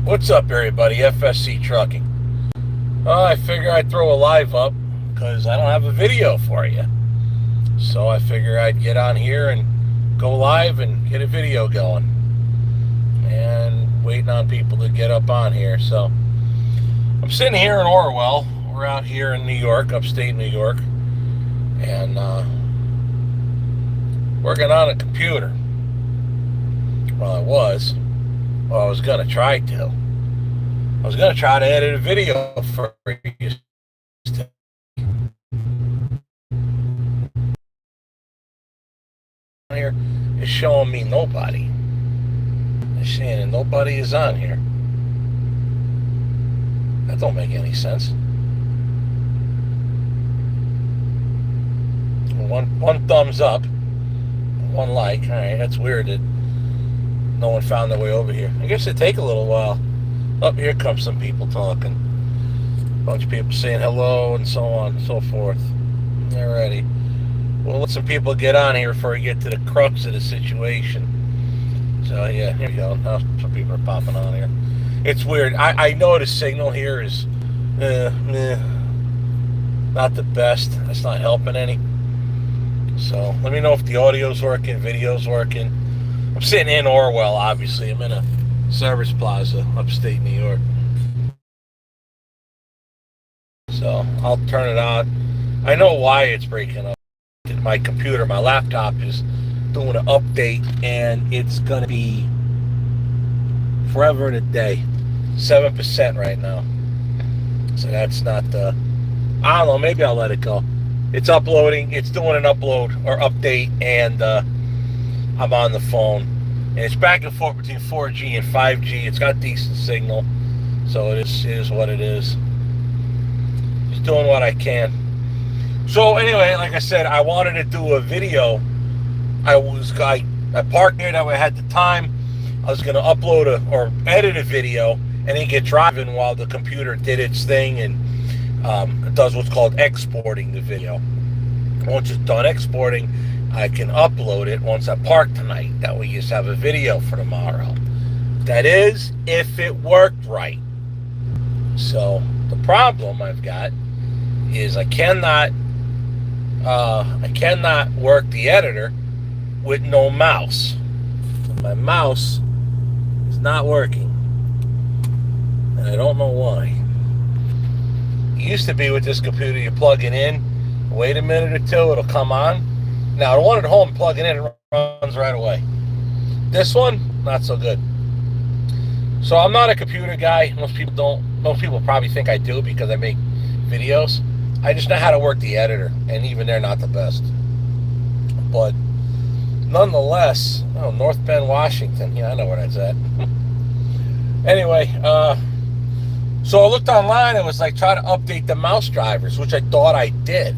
What's up, everybody? FSC Trucking. I figure I'd throw a live up because I don't have a video for you. So I figure I'd get on here and go live and get a video going. And waiting on people to get up on here. So I'm sitting here in Orwell. We're out here in New York, upstate New York. And working on a computer. Well, I was going to try to. I was going to try to edit a video for you. Here is showing me nobody. It's saying nobody is on here. That don't make any sense. One thumbs up, one like. All right, that's weird that no one found their way over here. I guess it'd take a little while. Up here comes some people talking. A bunch of people saying hello and so on and so forth. Alrighty. We'll let some people get on here before we get to the crux of the situation. So yeah, here we go. Now some people are popping on here. It's weird. I know the signal here is not the best. That's not helping any. So let me know if the audio's working, video's working. I'm sitting in Orwell, obviously. I'm in a Service Plaza, upstate New York. So I'll turn it on. I know why it's breaking up. My computer, my laptop is doing an update, and it's going to be forever and a day. 7% right now. So that's not the... I don't know, maybe I'll let it go. It's uploading. It's doing an upload or update, and I'm on the phone. And it's back and forth between 4G and 5G. It's got decent signal. So it is what it is. Just doing what I can. So anyway, like I said, I wanted to do a video. I parked there that way I had the time. I was going to upload or edit a video and then get driving while the computer did its thing and it does what's called exporting the video. Once it's done exporting, I can upload it once I park tonight. That way you just have a video for tomorrow. That is, if it worked right. So the problem I've got is I cannot work the editor with no mouse. My mouse is not working. And I don't know why. It used to be with this computer, you plug it in, wait a minute or two, it'll come on. Now, the one at home, plug it in, it runs right away. This one, not so good. So I'm not a computer guy. Most people probably think I do because I make videos. I just know how to work the editor, and even they're not the best. But nonetheless, North Bend, Washington. Yeah, I know where that's at. Anyway, so I looked online. It was like try to update the mouse drivers, which I thought I did.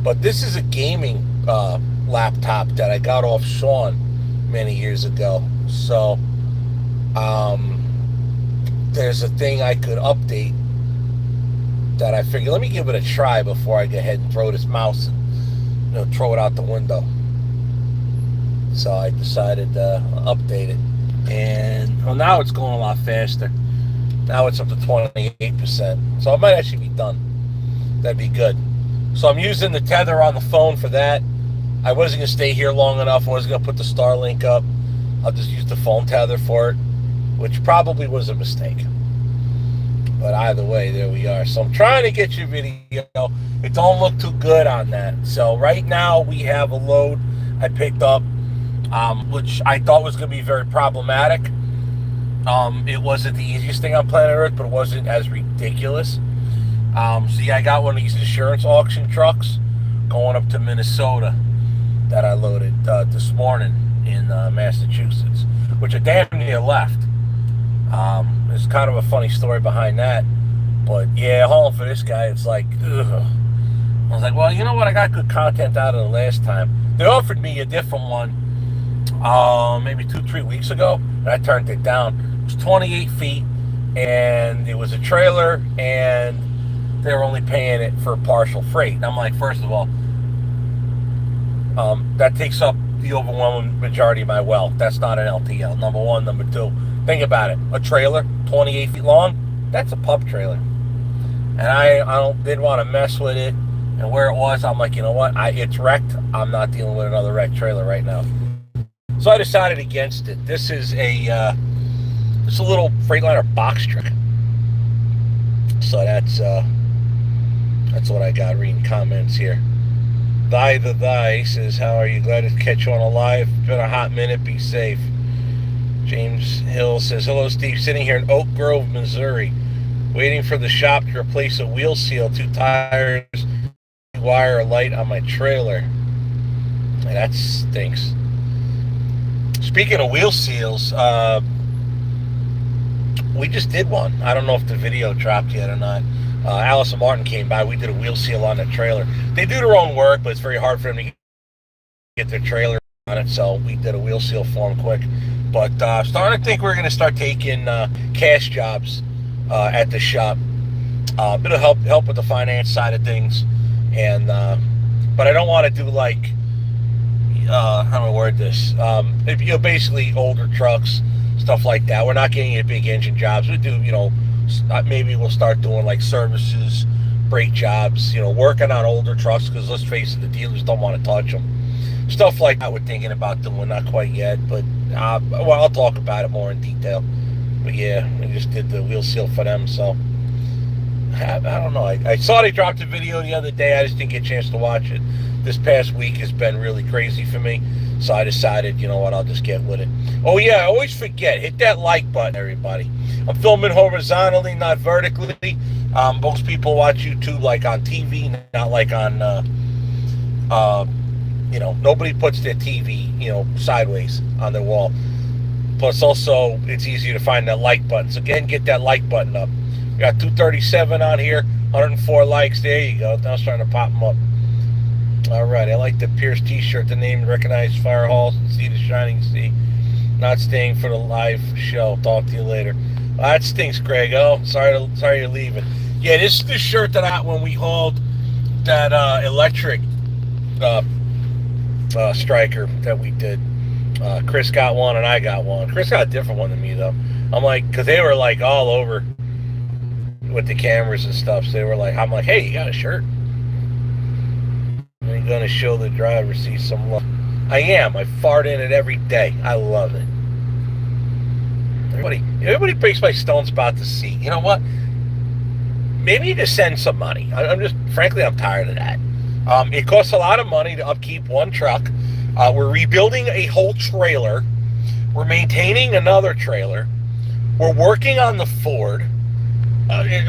But this is a gaming laptop that I got off Sean many years ago. So there's a thing I could update that I figured, let me give it a try before I go ahead and throw this mouse and throw it out the window. So I decided to update it. And well, now it's going a lot faster. Now it's up to 28%. So it might actually be done. That'd be good. So I'm using the tether on the phone for that. I wasn't going to stay here long enough. I wasn't going to put the Starlink up. I'll just use the phone tether for it, which probably was a mistake. But either way, there we are. So I'm trying to get your video. It don't look too good on that. So right now we have a load I picked up, which I thought was going to be very problematic. It wasn't the easiest thing on planet Earth, but it wasn't as ridiculous. See, I got one of these insurance auction trucks going up to Minnesota that I loaded this morning in Massachusetts, which I damn near left. There's kind of a funny story behind that. But yeah, hauling for this guy, it's like, ugh. I was like, well, you know what? I got good content out of the last time. They offered me a different one maybe 2-3 weeks ago, and I turned it down. It was 28 feet, and it was a trailer, and they were only paying it for partial freight. And I'm like, first of all, that takes up the overwhelming majority of my wealth. That's not an LTL, number one. Number two, think about it. A trailer, 28 feet long. That's a pup trailer. And I didn't want to mess with it. And where it was, I'm like, you know what? It's wrecked. I'm not dealing with another wrecked trailer right now. So I decided against it. This is a little Freightliner box truck. So that's what I got. Reading comments here. Thy says, how are you? Glad to catch you on alive. Been a hot minute. Be safe. James Hill says, hello, Steve. Sitting here in Oak Grove, Missouri, waiting for the shop to replace a wheel seal, 2 tires, wire, a light on my trailer. And that stinks. Speaking of wheel seals, we just did one. I don't know if the video dropped yet or not. Allison Martin came by. We did a wheel seal on the trailer. They do their own work, but it's very hard for them to get their trailer on it, so we did a wheel seal for them quick. But starting to think we're going to start taking cash jobs at the shop. A bit of help with the finance side of things, and but I don't want to do like how do I word this? Basically older trucks, stuff like that. We're not getting into big engine jobs. We do, maybe we'll start doing like services, brake jobs, working on older trucks, because let's face it, the dealers don't want to touch them. Stuff like that we're thinking about doing, not quite yet, but I'll talk about it more in detail. But yeah, we just did the wheel seal for them, so I don't know. I saw they dropped a video the other day. I just didn't get a chance to watch it. This past week has been really crazy for me, so I decided, you know what, I'll just get with it. Oh yeah, I always forget. Hit that like button, everybody. I'm filming horizontally, not vertically. Most people watch YouTube like on TV, not like on, nobody puts their TV, sideways on their wall. Plus, also, it's easier to find that like button. So again, get that like button up. We got 237 on here, 104 likes. There you go. Now it's starting to pop them up. All right, I like the Pierce T-shirt. The name recognized Fire Hall, see the shining sea. Not staying for the live show. Talk to you later. That stinks, Greg. Oh, sorry you're leaving. Yeah, this is the shirt that I got when we hauled that electric striker that we did. Chris got one and I got one. Chris got a different one than me though. I'm like, because they were like all over with the cameras and stuff. So they were like, I'm like, hey, you got a shirt? I'm gonna show the driver, see some love. I am. I fart in it every day. I love it. Everybody breaks my stones about the seat. You know what? Maybe you just send some money. Frankly, I'm tired of that. It costs a lot of money to upkeep one truck. We're rebuilding a whole trailer. We're maintaining another trailer. We're working on the Ford.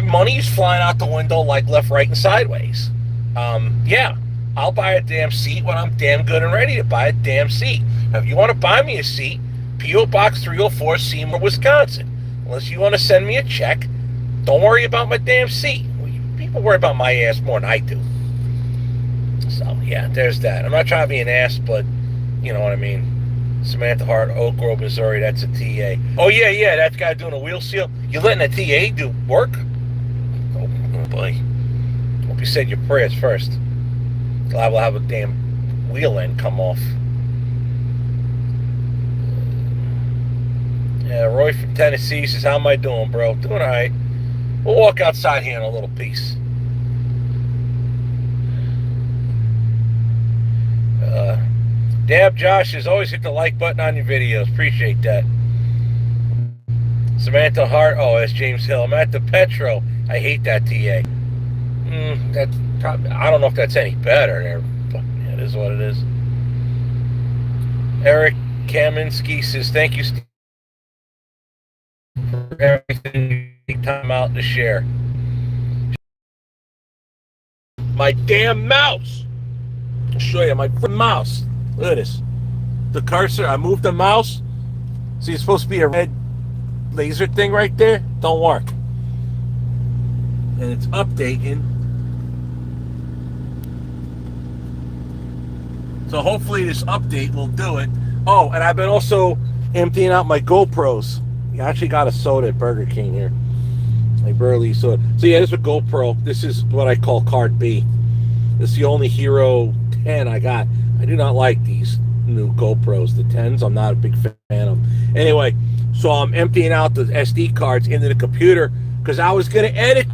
Money's flying out the window like left, right, and sideways. Yeah, I'll buy a damn seat when I'm damn good and ready to buy a damn seat. Now, if you want to buy me a seat, P.O. Box 304, Seymour, Wisconsin. Unless you want to send me a check, don't worry about my damn seat. People worry about my ass more than I do. So, yeah, there's that. I'm not trying to be an ass, but you know what I mean. Samantha Hart, Oak Grove, Missouri, that's a TA. Oh, yeah, that guy doing a wheel seal. You letting a TA do work? Oh, boy. Hope you said your prayers first. Glad we'll have a damn wheel end come off. Yeah, Roy from Tennessee says, how am I doing, bro? Doing all right. We'll walk outside here in a little piece. Dab Josh says, always hit the like button on your videos. Appreciate that. Samantha Hart, oh, that's James Hill. I'm at the Petro. I hate that TA. That's probably, I don't know if that's any better there, but it is what it is. Eric Kaminsky says, thank you, Steve, for everything. Take time out to share. My damn mouse. I'll show you my mouse. Look at this. The cursor, I moved the mouse. See, it's supposed to be a red laser thing right there. Don't work. And it's updating. So hopefully this update will do it. Oh, and I've been also emptying out my GoPros. I actually got a soda at Burger King here. Like Burley soda. So yeah, this is a GoPro. This is what I call card B. This is the only Hero 10 I got. I do not like these new GoPros, the 10s. I'm not a big fan of them. Anyway, So I'm emptying out the SD cards into the computer because I was going to edit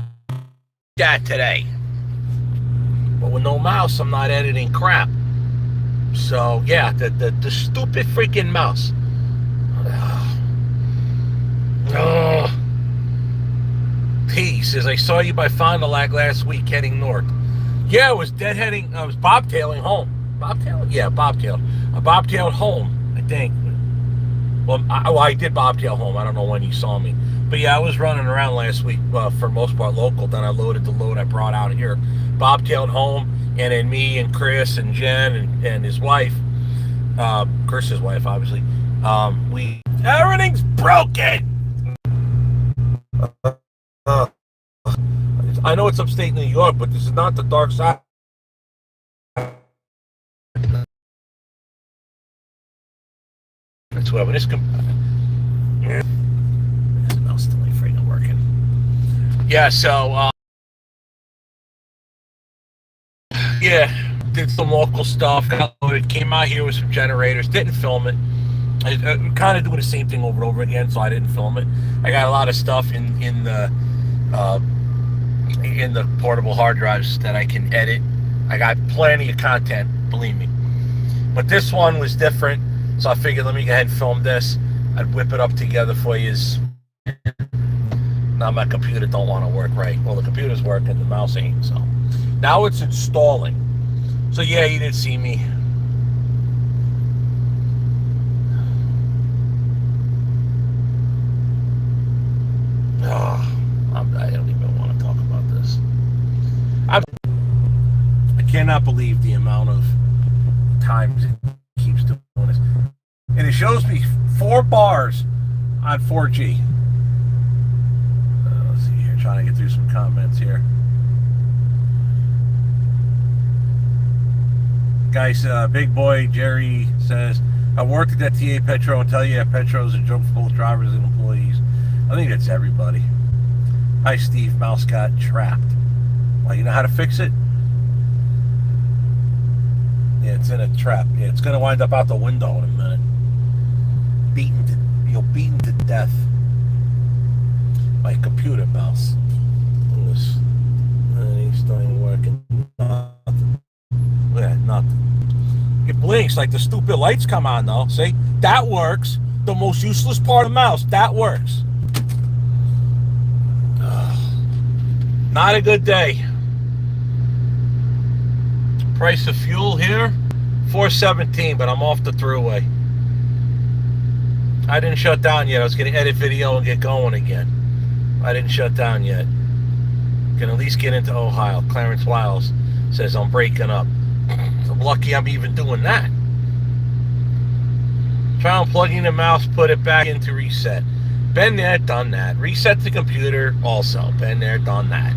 that today. But with no mouse, I'm not editing crap. So, yeah, the stupid freaking mouse. T says, I saw you by Fond du Lac last week heading north. Yeah, I was deadheading. I was bobtailing home. Bobtailing? Yeah, bobtailed. I bobtailed home, I think. Well, I did bobtail home. I don't know when you saw me. But yeah, I was running around last week, for the most part local. Then I loaded the load I brought out here. Bobtailed home, and then me and Chris and Jen and his wife, Chris's wife, obviously, everything's broken! I know it's upstate New York, but this is not the dark side. That's whoever this mouse still ain't freaking working. Yeah, so yeah, did some local stuff. Got loaded, came out here with some generators. Didn't film it. I kind of doing the same thing over and over again, so I didn't film it. I got a lot of stuff in the portable hard drives that I can edit. I got plenty of content, believe me. But this one was different, so I figured let me go ahead and film this. I'd whip it up together for you. Now my computer don't want to work right. Well, the computer's working, the mouse ain't. So now it's installing. So yeah, you did see me. I don't even want to talk about this. I cannot believe the amount of times it keeps doing this. And it shows me 4 bars on 4G. Let's see here, trying to get through some comments here. Guys, Big Boy Jerry says, I worked at that TA Petro and tell you that Petro is a joke for both drivers and employees. I think it's everybody. Hi, Steve. Mouse got trapped. Well, you know how to fix it? Yeah, it's in a trap. Yeah, it's going to wind up out the window in a minute. You're beaten to death by a computer mouse. This ain't still ain't working. Nothing. Yeah, nothing. It blinks like the stupid lights come on though. See? That works. The most useless part of the mouse. That works. Not a good day. Price of fuel here, $4.17, but I'm off the throughway. I didn't shut down yet. I was going to edit video and get going again. I didn't shut down yet. Can at least get into Ohio. Clarence Wiles says I'm breaking up. I'm lucky I'm even doing that. Try unplugging the mouse, put it back into reset. Been there, done that. Reset the computer, also. Been there, done that.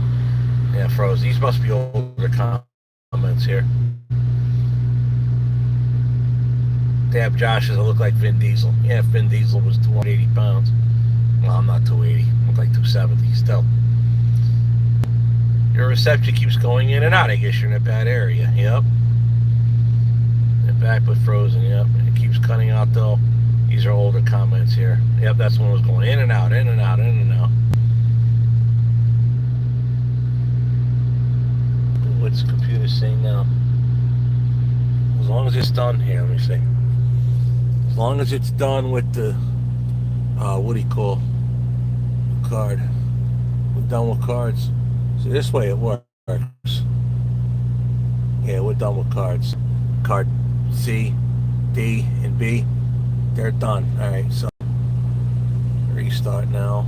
Yeah, froze. These must be older comments here. Dab Josh says I look like Vin Diesel. Yeah, if Vin Diesel was 280 pounds. Well, I'm not 280. I look like 270 still. Your reception keeps going in and out. I guess you're in a bad area. Yep. And back with frozen. Yep. It keeps cutting out though. These are older comments here. Yep, that's when it was going in and out, in and out, in and out. What's the computer saying now? As long as it's done here, let me see. As long as it's done with the, what do you call card? We're done with cards. So this way it works. Yeah, we're done with cards. Card C, D, and B. They're done. Alright, so restart now.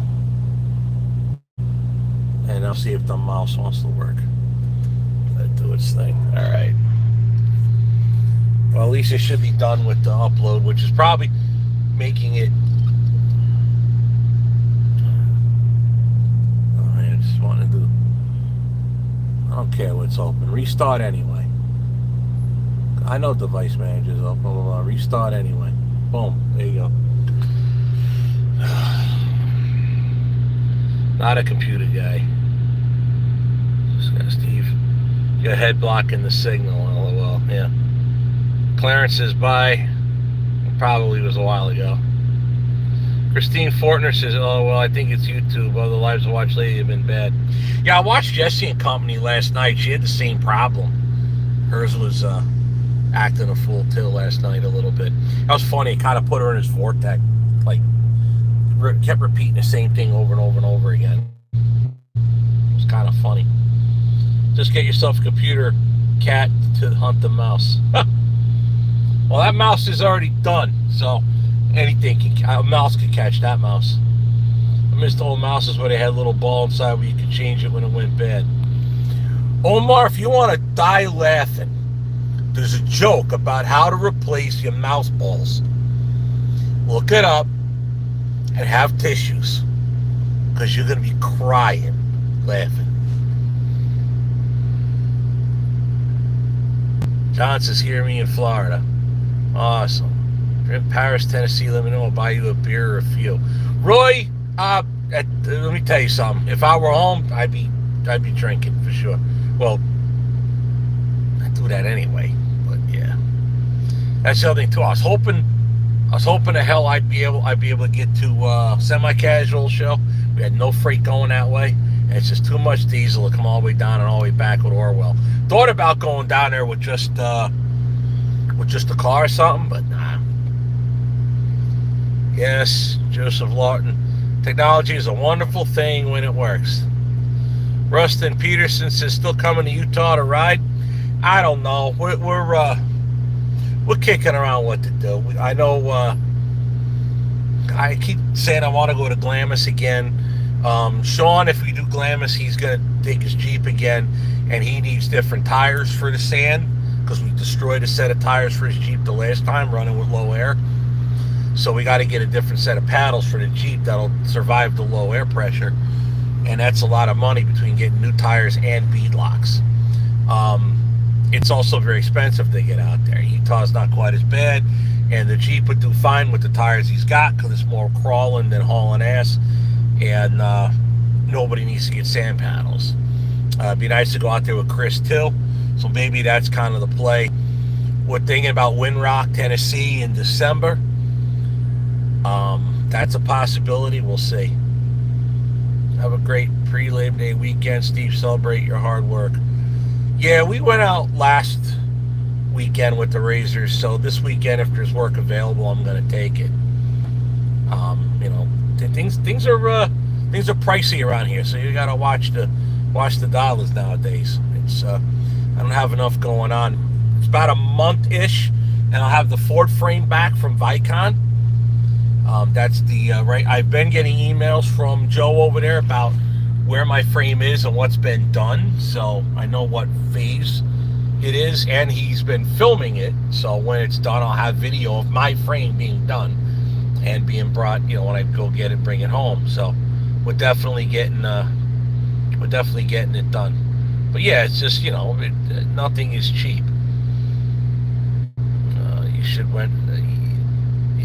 And I'll see if the mouse wants to work. Let it do its thing. Alright. Well, at least it should be done with the upload, which is probably making it. Oh, I just want to do. I don't care what's open. Restart anyway. I know device manager's open. Blah, blah, blah. Restart anyway. Boom. There you go. Not a computer guy. Steve. Your head blocking the signal. LOL. Yeah. Clarence is by. It probably was a while ago. Christine Fortner says, "Oh well, I think it's YouTube. Other lives I watched lately have been bad." Yeah, I watched Jesse and Company last night. She had the same problem. Hers was acting a fool too last night a little bit. That was funny. It kind of put her in his vortex. Like, kept repeating the same thing over and over and over again. It was kind of funny. Just get yourself a computer cat to hunt the mouse. Well, that mouse is already done, so anything a mouse could catch that mouse. I missed the old mouses where they had a little ball inside where you could change it when it went bad. Omar, if you want to die laughing, there's a joke about how to replace your mouse balls. Look it up and have tissues, because you're going to be crying laughing. John says, hear me in Florida. Awesome. If you're in Paris, Tennessee, let me know. I'll buy you a beer or a few. Roy, let me tell you something. If I were home, I'd be drinking for sure. Well, I do that anyway. But yeah, that's the other thing too. I was hoping to hell I'd be able to get to Semi-Casual show. We had no freight going that way, and it's just too much diesel to come all the way down and all the way back with Orwell. Thought about going down there with just a car or something, but nah. Yes, Joseph Lawton. Technology is a wonderful thing when it works. Rustin Peterson says, still coming to Utah to ride? I don't know. We're kicking around what to do. I know. I keep saying I want to go to Glamis again. Sean, if we do Glamis, he's gonna take his Jeep again, and he needs different tires for the sand because we destroyed a set of tires for his Jeep the last time running with low air. So we got to get a different set of paddles for the Jeep that'll survive the low air pressure, and that's a lot of money between getting new tires and bead locks. It's also very expensive to get out there. Utah's not quite as bad, and the Jeep would do fine with the tires he's got because it's more crawling than hauling ass, and nobody needs to get sand paddles. It'd be nice to go out there with Chris too, so maybe that's kind of the play. We're thinking about Windrock, Tennessee in December. That's a possibility. We'll see. Have a great pre-Labor Day weekend, Steve. Celebrate your hard work. Yeah, we went out last weekend with the Razors, so this weekend, if there's work available, I'm going to take it. Things are pricey around here, so you got to watch the dollars nowadays. It's I don't have enough going on. It's about a month-ish, and I'll have the Ford frame back from Vicon. That's the right. I've been getting emails from Joe over there about where my frame is and what's been done, so I know what phase it is, and he's been filming it, so when it's done, I'll have video of my frame being done and being brought, when I go get it, bring it home. So we're definitely getting it done. But yeah, it's just, nothing is cheap. You should win.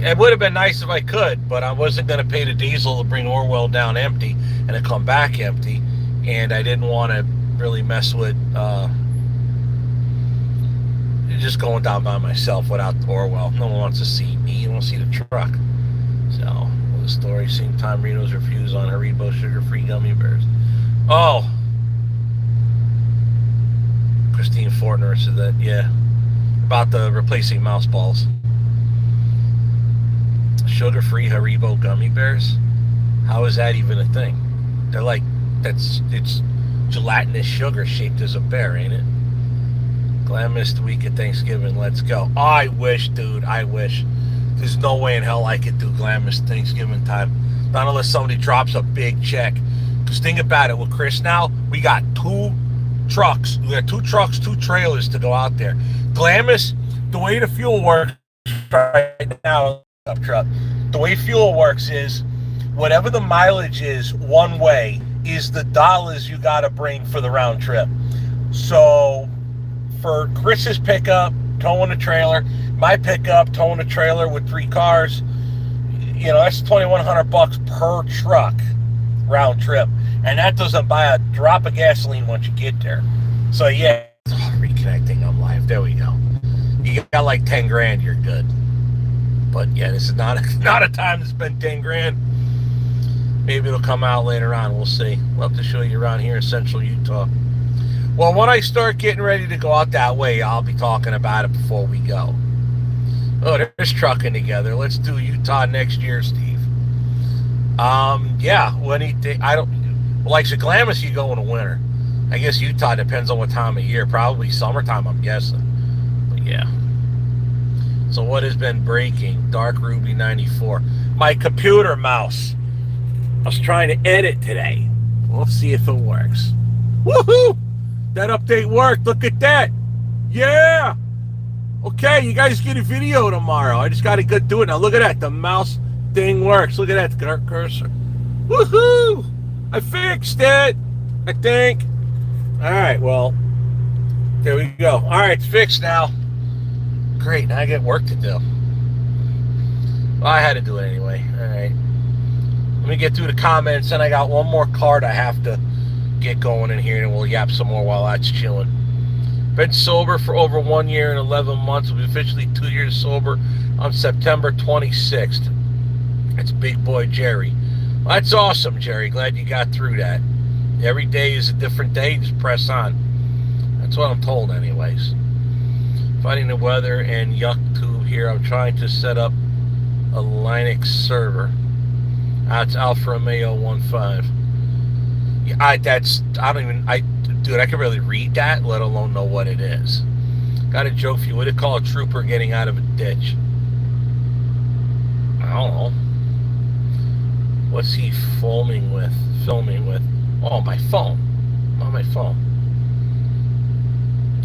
It would have been nice if I could, but I wasn't going to pay the diesel to bring Orwell down empty and to come back empty, and I didn't want to really mess with just going down by myself without Orwell. No one wants to see me. You want to see the truck. So, the story, same time Reno's refused on Haribo sugar-free gummy bears. Oh. Christine Fortner said that, yeah. About the replacing mouse balls. Sugar-free Haribo gummy bears? How is that even a thing? They're like, it's gelatinous sugar shaped as a bear, ain't it? Glamis the week of Thanksgiving, let's go. I wish, dude, I wish. There's no way in hell I could do Glamis Thanksgiving time. Not unless somebody drops a big check. Because think about it, with Chris now, we got 2 trucks. We got 2 trucks, 2 trailers to go out there. Glamis, the way the fuel works right now, truck. The way fuel works is whatever the mileage is one way is the dollars you got to bring for the round trip. So for Chris's pickup, towing a trailer, my pickup, towing a trailer with 3 cars, that's $2,100 per truck round trip, and that doesn't buy a drop of gasoline once you get there. So yeah, reconnecting. I'm live. There we go. You got like 10 grand, you're good. But yeah, this is not not a time to spend 10 grand. Maybe it'll come out later on. We'll see. We'll have to show you around here in central Utah. Well, when I start getting ready to go out that way, I'll be talking about it before we go. Oh, there's trucking together. Let's do Utah next year, Steve. Yeah. When do you think? I don't. Well, like Glamis, you go in the winter. I guess Utah depends on what time of year. Probably summertime, I'm guessing. But yeah. So what has been breaking? Dark Ruby 94. My computer mouse. I was trying to edit today. We'll see if it works. Woohoo! That update worked. Look at that. Yeah. Okay, you guys get a video tomorrow. I just got to go do it now. Look at that. The mouse thing works. Look at that cursor. Woohoo! I fixed it, I think. All right, well, there we go. All right, it's fixed now. Great, now I get work to do. Well, I had to do it anyway. All right. Let me get through the comments, and I got one more card I have to get going in here, and we'll yap some more while that's chilling. Been sober for over 1 year and 11 months. Will be officially 2 years sober on September 26th. It's Big Boy Jerry. Well, that's awesome, Jerry. Glad you got through that. Every day is a different day. Just press on. That's what I'm told anyways. Finding the weather and YouTube here. I'm trying to set up a Linux server. It's Alfa Romeo 15. Yeah, I can really read that, let alone know what it is. Got a joke for you. What do you call a trooper getting out of a ditch? I don't know. What's he filming with? Oh, my phone. On my phone.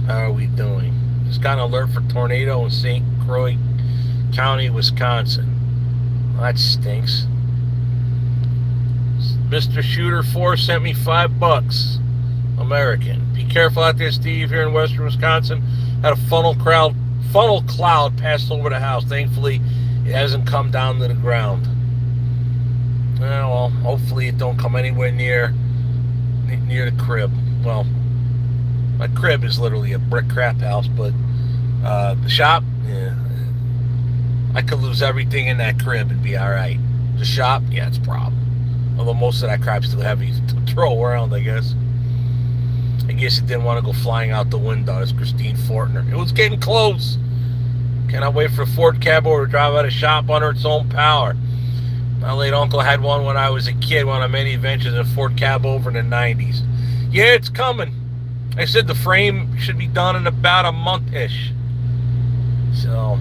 How are we doing? Just got an alert for tornado in St. Croix County, Wisconsin. Well, that stinks. Mr. Shooter 4 sent me $5. American. Be careful out there, Steve. Here in western Wisconsin, had a funnel cloud passed over the house. Thankfully, it hasn't come down to the ground. Well, hopefully it don't come anywhere near the crib. Well, my crib is literally a brick crap house, but the shop, yeah, I could lose everything in that crib and be all right. The shop, yeah, it's a problem. Although most of that crap's still heavy to throw around, I guess. I guess it didn't want to go flying out the window. It's Christine Fortner. It was getting close. Cannot wait for a Ford Cabover to drive out of shop under its own power. My late uncle had one when I was a kid, one of many adventures in a Ford Cabover in the 90s. Yeah, it's coming. I said the frame should be done in about a month-ish. So,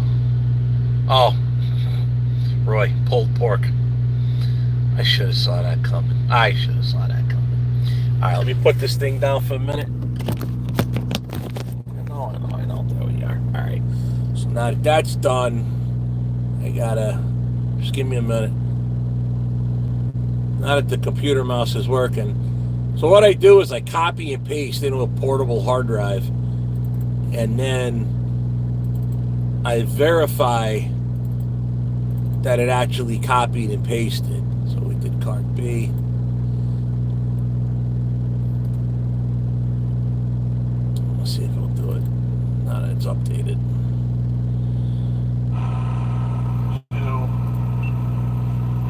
oh, Roy, pulled pork. I should have saw that coming. I All right, let me put this thing down for a minute. I know. There we are. All right. So now that that's done, I gotta, just give me a minute. Now that the computer mouse is working. So what I do is I copy and paste into a portable hard drive, and then I verify that it actually copied and pasted. So we did card B. Let's see if it'll do it. Now that it's updated. 2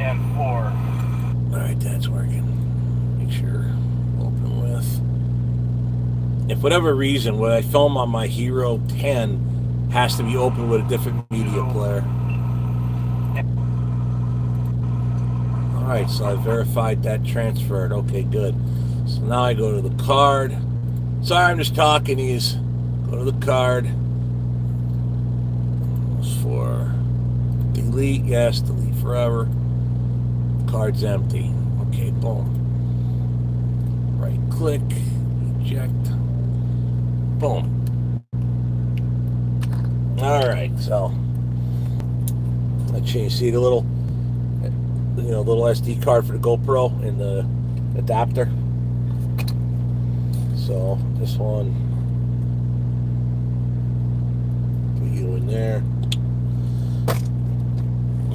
and 4. All right, that's working. Make sure open with. If for whatever reason, when I film on my Hero 10 has to be open with a different media player. All right, so I verified that transferred. Okay, good. So now I go to the card. Sorry, I'm just talking. Go to the card. For delete, yes, delete forever. Card's empty. Okay, boom. Right click, eject. Boom. All right, so I changed. See the little SD card for the GoPro and the adapter. So this one, put you in there.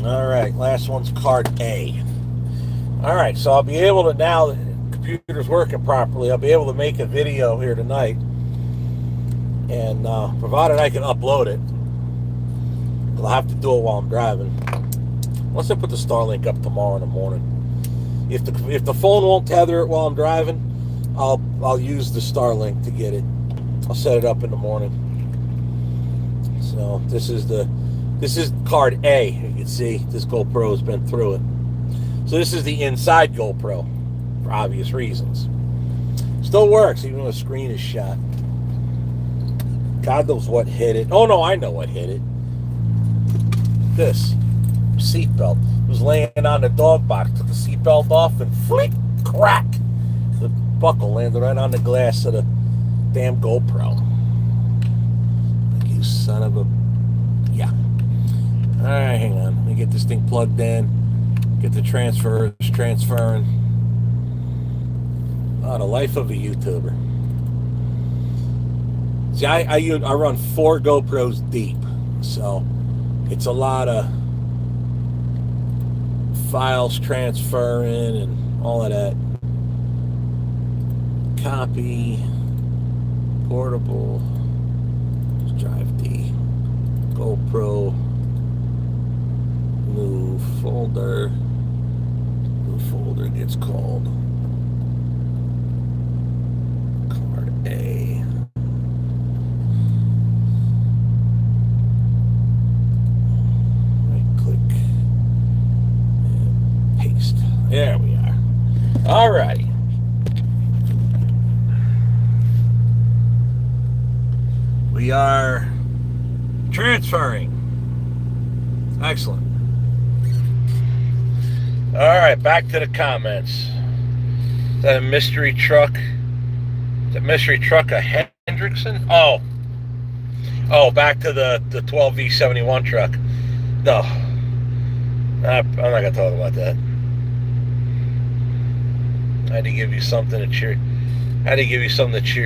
All right, last one's card A. All right, so I'll be able to, now the computer's working properly, I'll be able to make a video here tonight, and provided I can upload it, I'll have to do it while I'm driving. Unless I put the Starlink up tomorrow in the morning. If the phone won't tether it while I'm driving, I'll use the Starlink to get it. I'll set it up in the morning. So this is card A. You can see this GoPro has been through it. So this is the inside GoPro, for obvious reasons. Still works even when the screen is shot. God knows what hit it. Oh no, I know what hit it. This seatbelt. It was laying on the dog box. Took the seatbelt off and flick, crack. The buckle landed right on the glass of the damn GoPro. You son of a... Yeah. Alright, hang on. Let me get this thing plugged in. Get the transfers transferring. Oh, the life of a YouTuber. See, I run 4 GoPros deep. So, it's a lot of files transferring and all of that. Copy. Portable. Drive D. GoPro. New folder. New folder gets called card A. Right click and paste. There we are. All righty. We are transferring. Excellent. All right, back to the comments. Is that a mystery truck? Is that mystery truck a Hendrickson? Oh, back to the 12V71 truck. No, I'm not gonna talk about that. I had to give you something to cheer.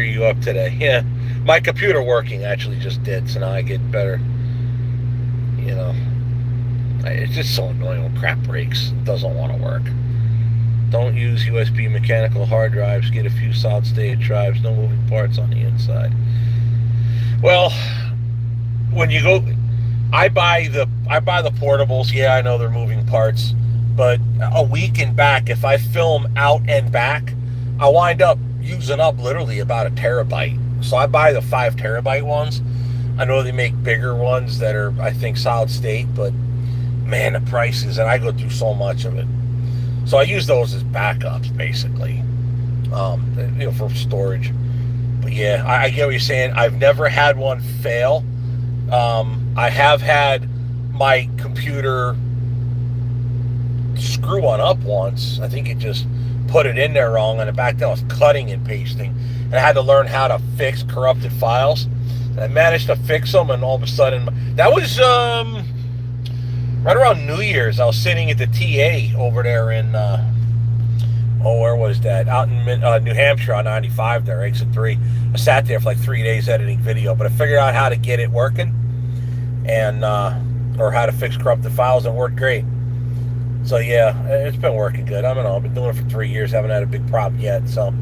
You up today. Yeah, my computer working actually just did, so now I get better. You know, it's just so annoying when crap breaks. It doesn't want to work. Don't use USB mechanical hard drives. Get a few solid state drives. No moving parts on the inside. Well, when you go, I buy the portables. Yeah, I know they're moving parts, but a week and back, if I film out and back, I wind up using up literally about a terabyte. So I buy the 5 terabyte ones. I know they make bigger ones that are, I think, solid state, but man, the prices, and I go through so much of it. So I use those as backups, basically, for storage. But yeah, I get what you're saying. I've never had one fail. I have had my computer screw one up once. I think it just put it in there wrong, and back then I was cutting and pasting, and I had to learn how to fix corrupted files. And I managed to fix them, and all of a sudden, that was right around New Year's. I was sitting at the TA over there in, where was that? Out in New Hampshire on 95 there, exit 3. I sat there for like 3 days editing video, but I figured out how to get it working, and or how to fix corrupted files, and it worked great. So yeah, it's been working good. I don't know, I've been doing it for 3 years, haven't had a big problem yet. So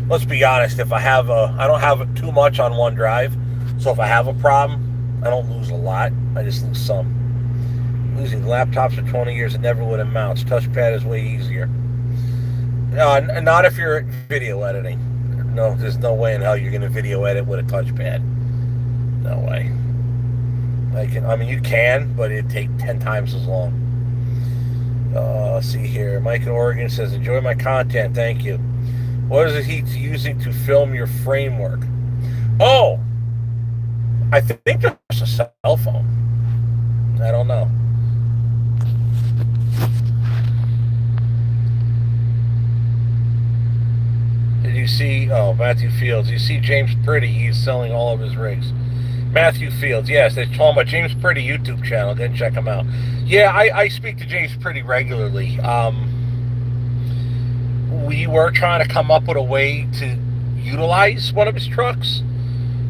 let's be honest, if I don't have too much on one drive, so if I have a problem, I don't lose a lot, I just lose some. Losing laptops for 20 years and never would have mounts. Touchpad is way easier. Not if you're video editing. No, there's no way in hell you're going to video edit with a touchpad. No way. I mean, you can, but it'd take 10 times as long. Let's see here. Mike in Oregon says, enjoy my content, thank you. What is he using to film your framework? Oh, I think there's a cell phone. I don't know. Did you see, Matthew Fields, you see James Pretty, he's selling all of his rigs. Matthew Fields, yes, they're talking about James Pretty YouTube channel, go and check him out. Yeah, I speak to James Pretty regularly. We were trying to come up with a way to utilize one of his trucks,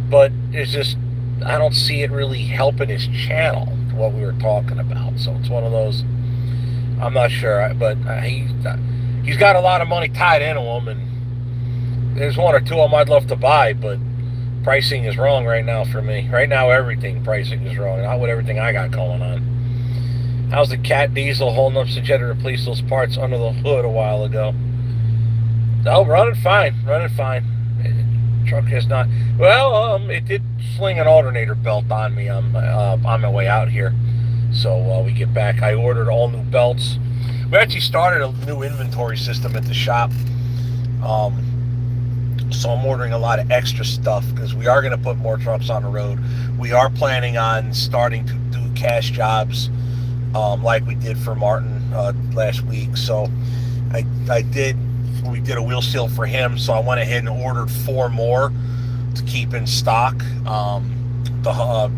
but it's just, I don't see it really helping his channel, what we were talking about. So it's one of those, I'm not sure, but he's got a lot of money tied into him, and there's one or two of them I'd love to buy, but Pricing is wrong right now for me. Right now, pricing is wrong. Not with everything I got going on. How's the Cat Diesel holding up since you had to replace those parts under the hood a while ago? Oh, running fine. Truck has not. Well, it did sling an alternator belt on me on my way out here. So we get back. I ordered all new belts. We actually started a new inventory system at the shop. So I'm ordering a lot of extra stuff because we are going to put more trucks on the road. We are planning on starting to do cash jobs like we did for Martin last week. So we did a wheel seal for him. So I went ahead and ordered 4 more to keep in stock. The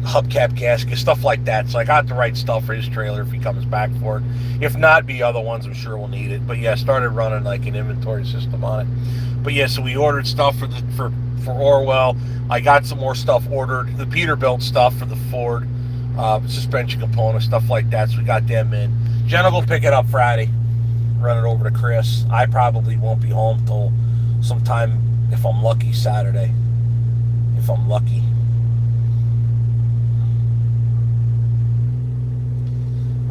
hubcap gasket, stuff like that. So I got the right stuff for his trailer if he comes back for it. If not, be other ones, I'm sure we'll need it. But yeah, started running like an inventory system on it. But yeah, so we ordered stuff for Orwell. I got some more stuff ordered. The Peterbilt stuff for the Ford, suspension components, stuff like that. So we got them in. Jenna will pick it up Friday. Run it over to Chris. I probably won't be home till sometime, if I'm lucky, Saturday. If I'm lucky.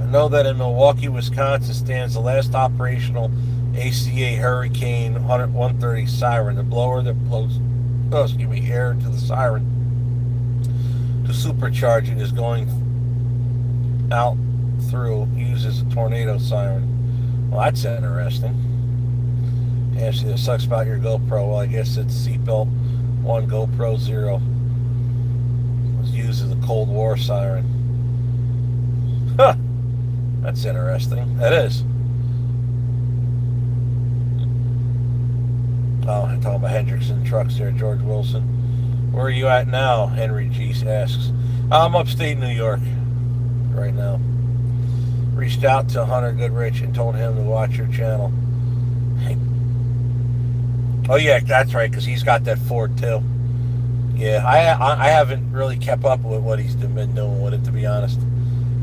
I know that in Milwaukee, Wisconsin stands the last operational ACA Hurricane 130 siren. The blower that blows air to the siren to supercharge it is going out through, uses a tornado siren. Well, that's interesting. Ashley, that sucks about your GoPro. Well, I guess it's seatbelt 1, GoPro 0. It was used as a Cold War siren. Huh. That's interesting. That is. Oh, I'm talking about Hendrickson trucks there, George Wilson. Where are you at now? Henry G asks. I'm upstate New York right now. Reached out to Hunter Goodrich and told him to watch your channel. Oh yeah, that's right, because he's got that Ford too. Yeah, I haven't really kept up with what he's been doing with it, to be honest.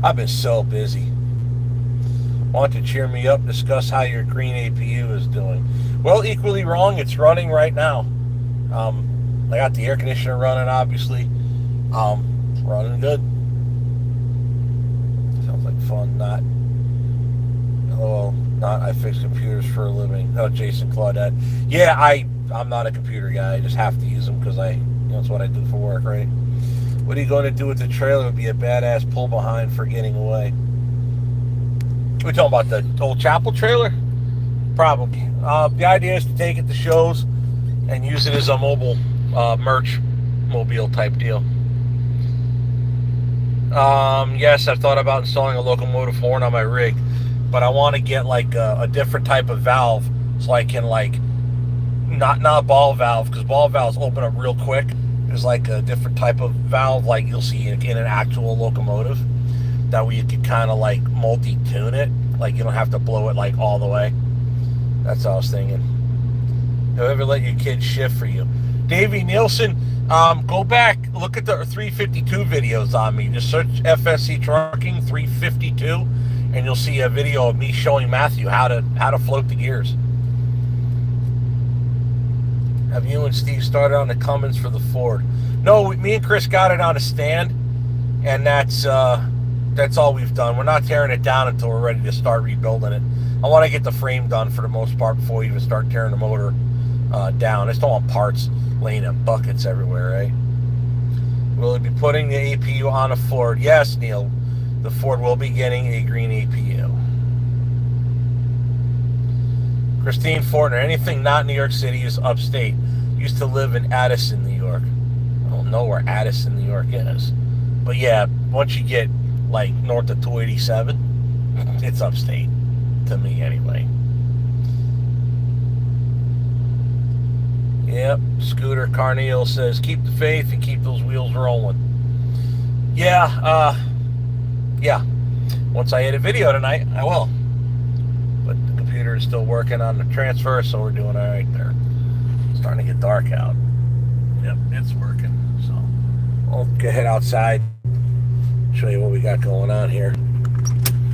I've been so busy. Want to cheer me up? Discuss how your green APU is doing. Well, equally wrong. It's running right now. I got the air conditioner running, obviously. Running good. Sounds like fun. Not. Oh, not. I fix computers for a living. Oh, Jason Claudette. Yeah, I'm not a computer guy. I just have to use them because it's what I do for work, right? What are you going to do with the trailer? It would be a badass pull behind for getting away. We're talking about the old Chapel trailer? Probably. The idea is to take it to shows and use it as a mobile merch mobile type deal. Yes, I've thought about installing a locomotive horn on my rig, but I want to get like a different type of valve so I can not ball valve, because ball valves open up real quick. There's like a different type of valve like you'll see in an actual locomotive. That way you can kind of like multi-tune it. Like you don't have to blow it like all the way. That's what I was thinking. Whoever let your kids shift for you. Davey Nielsen, go back, look at the 352 videos on me. Just search FSC Trucking 352 and you'll see a video of me showing Matthew how to float the gears. Have you and Steve started on the Cummins for the Ford? No, me and Chris got it on a stand, and that's all we've done. We're not tearing it down until we're ready to start rebuilding it. I want to get the frame done for the most part before we even start tearing the motor down. I just don't want parts laying in buckets everywhere, right? Will it be putting the APU on a Ford? Yes, Neil. The Ford will be getting a green APU. Christine Fortner, anything not New York City is upstate. Used to live in Addison, New York. I don't know where Addison, New York is. But yeah, once you get like north of 287, it's upstate. To me, anyway. Yep, Scooter Carneal says, keep the faith and keep those wheels rolling. Yeah, yeah. Once I edit video tonight, I will. But the computer is still working on the transfer, so we're doing all right there. It's starting to get dark out. Yep, it's working. So I'll go head outside, show you what we got going on here.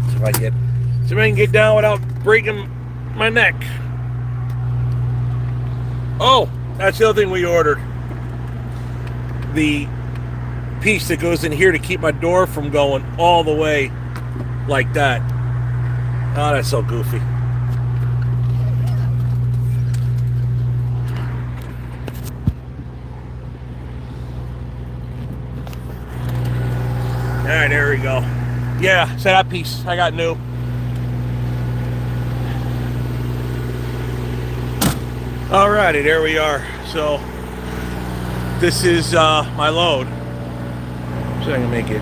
See if I can get down without breaking my neck. Oh, that's the other thing we ordered. the piece that goes in here to keep my door from going all the way like that. Oh, that's so goofy. All right, there we go. Yeah, so that piece I got new. Alrighty, there we are. So this is my load. So I can make it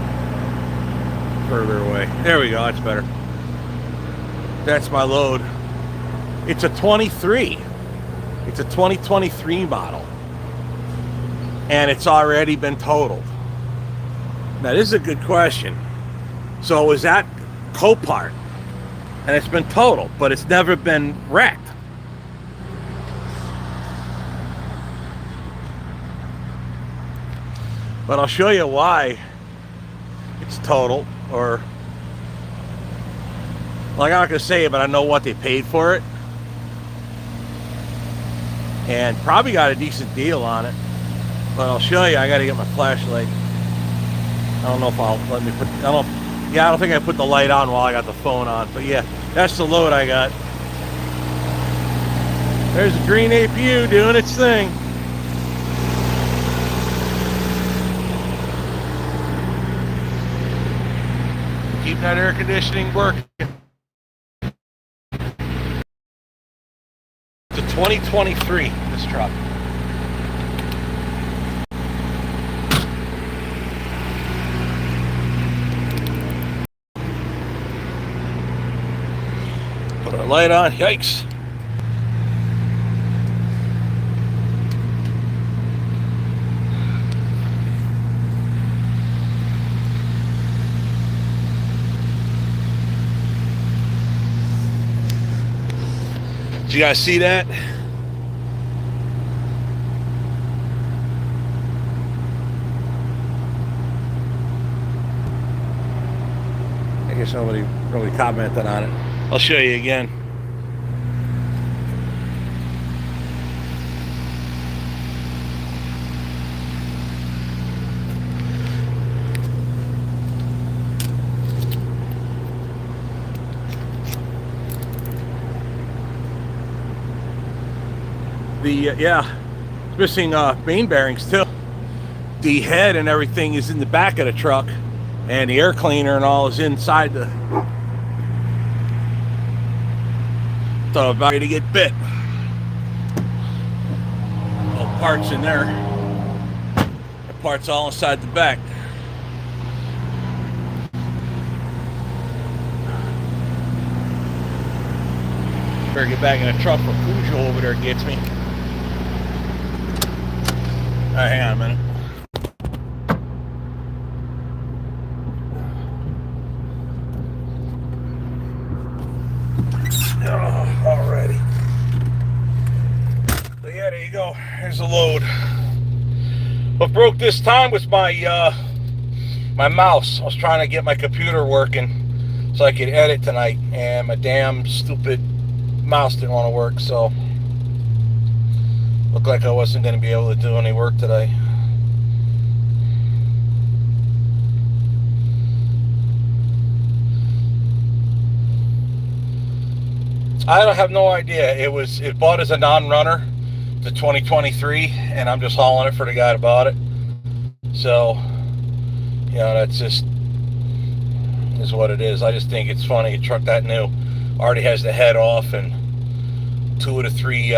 further away. There we go, that's better. That's my load. It's a 23. It's a 2023 model. And it's already been totaled. Now this is a good question. So is that Copart? And it's been totaled, but it's never been wrecked. But I'll show you why it's totaled, or well, I'm not gonna say it, but I know what they paid for it, and probably got a decent deal on it. But I'll show you. I got to get my flashlight. I don't know if I'll let me put. I don't think I put the light on while I got the phone on. But yeah, that's the load I got. There's the green APU doing its thing. Keep that air conditioning working. It's a 2023, this truck. Put our light on, yikes. Did you guys see that? I guess nobody really commented on it. I'll show you again. Yeah, it's missing main bearings too. The head and everything is in the back of the truck, and the air cleaner and all is inside the. So I'm about to get bit. No parts in there. The parts all inside the back. Better get back in the truck before Cujo over there gets me. Alright, hang on a minute. Oh, alrighty. So yeah, there you go. Here's the load. What broke this time was my my mouse. I was trying to get my computer working so I could edit tonight, and my damn stupid mouse didn't want to work, so looked like I wasn't going to be able to do any work today. I don't have no idea. It bought as a non-runner, the 2023, and I'm just hauling it for the guy that bought it. So, you know, that's just is what it is. I just think it's funny. A truck that new already has the head off, and two of the three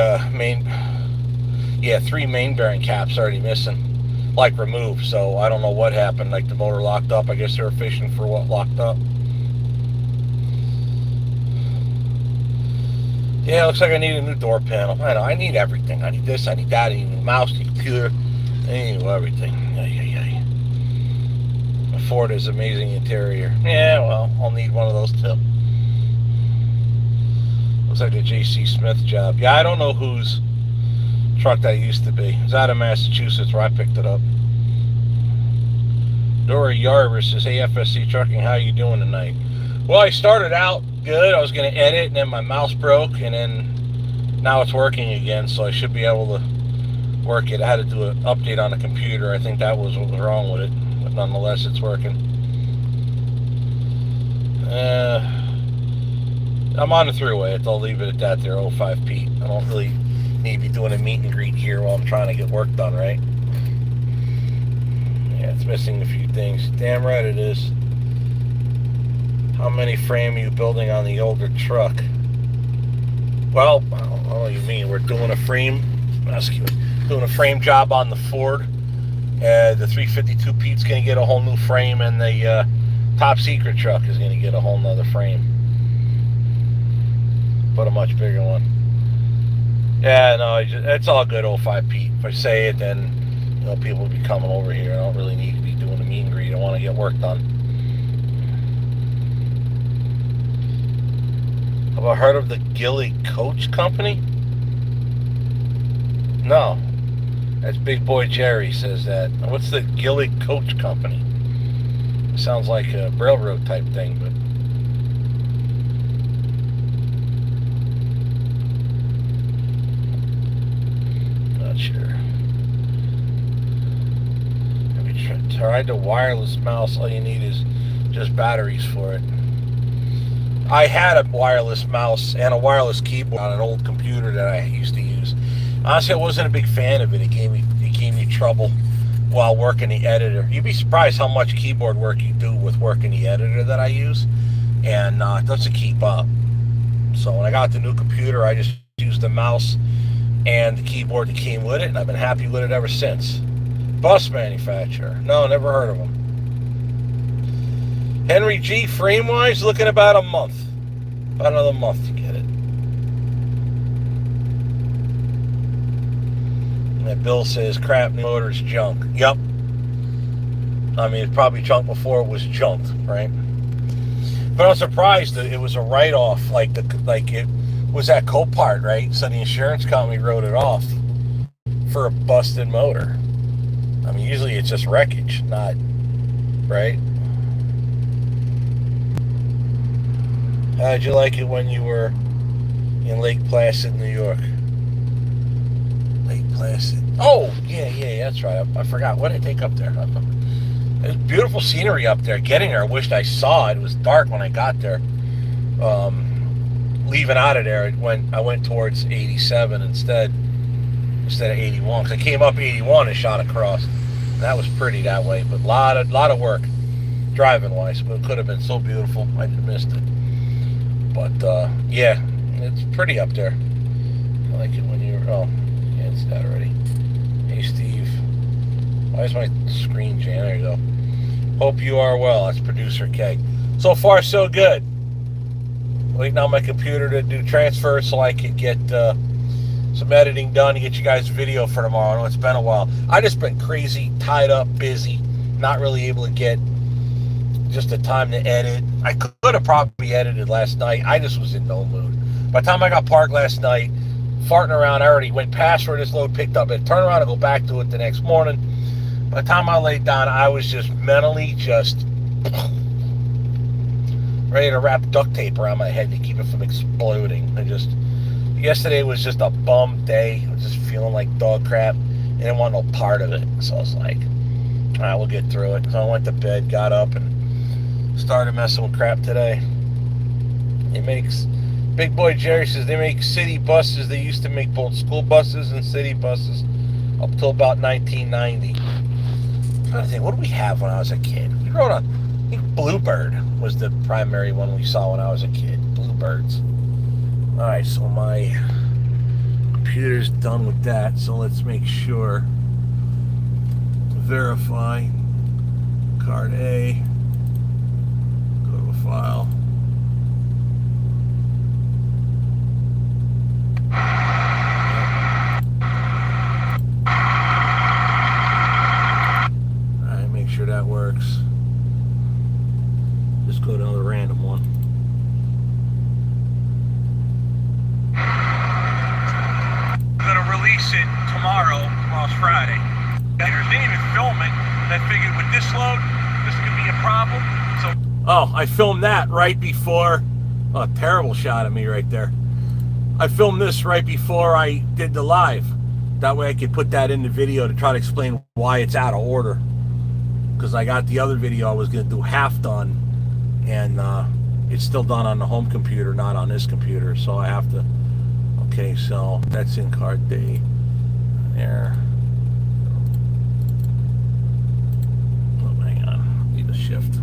three main bearing caps already missing, like removed. So I don't know what happened. Like the motor locked up. I guess they were fishing for what locked up. Yeah, looks like I need a new door panel. I know, I need everything. I need this, I need that, I need a new mouse, I need a computer, I need everything. The Ford is amazing interior. Yeah, well, I'll need one of those too. Looks like a J.C. Smith job. Yeah, I don't know whose truck that used to be. It was out of Massachusetts where I picked it up. Dory Yarber says, hey, FSC Trucking, how you doing tonight? Well, I started out good. I was going to edit, and then my mouse broke, and then now it's working again, so I should be able to work it. I had to do an update on the computer. I think that was what was wrong with it, but nonetheless, it's working. I'm on the throughway. I'll leave it at that there, 05 Pete. I don't really need to be doing a meet and greet here while I'm trying to get work done, right? Yeah, it's missing a few things. Damn right it is. How many frame are you building on the older truck? Well, I don't know what you mean. We're doing a frame, doing a frame job on the Ford. The 352 Pete's going to get a whole new frame, and the Top Secret truck is going to get a whole nother frame. But a much bigger one. Yeah, no, it's all good, 05 Pete. If I say it, then people will be coming over here. I don't really need to be doing a meet and greet. I want to get work done. Have I heard of the Gilly Coach Company? No. That's Big Boy Jerry says that. What's the Gilly Coach Company? It sounds like a railroad type thing, but... not sure. Have you tried the wireless mouse? All you need is just batteries for it. I had a wireless mouse and a wireless keyboard on an old computer that I used to use. Honestly, I wasn't a big fan of it. It gave me trouble while working the editor. You'd be surprised how much keyboard work you do with working the editor that I use, and it doesn't keep up. So when I got the new computer, I just used the mouse and the keyboard that came with it, and I've been happy with it ever since. Bus manufacturer. No, never heard of them. Henry G, frame-wise, looking about a month. About another month to get it. And Bill says, crap, motor's junk. Yep. I mean, it's probably junk before it was junked, right? But I was surprised that it was a write-off, like it was that Copart, right? So the insurance company wrote it off for a busted motor. I mean, usually it's just wreckage, not, right? How'd you like it when you were in Lake Placid, New York? Lake Placid. Oh, yeah, that's right. I forgot. What did I take up there? There's beautiful scenery up there. Getting there, I wished I saw it. It was dark when I got there. Leaving out of there, I went towards 87 instead of 81. Because I came up 81 and shot across. And that was pretty that way, but a lot of work driving-wise. But it could have been so beautiful. I just missed it. But, yeah, it's pretty up there. I like it when you're... oh, yeah, it's that already. Hey, Steve. Why is my screen jam? There you go. Hope you are well. That's Producer K. So far, so good. Waiting on my computer to do transfer so I could get some editing done to get you guys video for tomorrow. I know it's been a while. I just been crazy, tied up, busy, not really able to get just the time to edit. I could have probably edited last night. I just was in no mood. By the time I got parked last night, farting around, I already went past where this load picked up. And turn around and go back to it the next morning. By the time I laid down, I was just mentally just ready to wrap duct tape around my head to keep it from exploding. Yesterday was just a bum day. I was just feeling like dog crap. I didn't want no part of it. So I was like, all right, we'll get through it. So I went to bed, got up, and started messing with crap today. Big Boy Jerry says they make city buses. They used to make both school buses and city buses up till about 1990. I'm trying to think, what did we have when I was a kid? We rode I think Bluebird was the primary one we saw when I was a kid. Bluebirds. Alright, so my computer's done with that, so let's make sure. Verify. Card A. Go to a file. Alright, make sure that works. Just go to another random one. I'm gonna release it tomorrow. Tomorrow's Friday. I didn't even film it. I figured with this load, this could be a problem. So, oh, I filmed that right before. Oh, terrible shot of me right there. I filmed this right before I did the live. That way I could put that in the video to try to explain why it's out of order. Because I got the other video I was going to do half done, and it's still done on the home computer, not on this computer. So I have to. Okay, so that's in card D. There. Oh, hang on. Need a shift.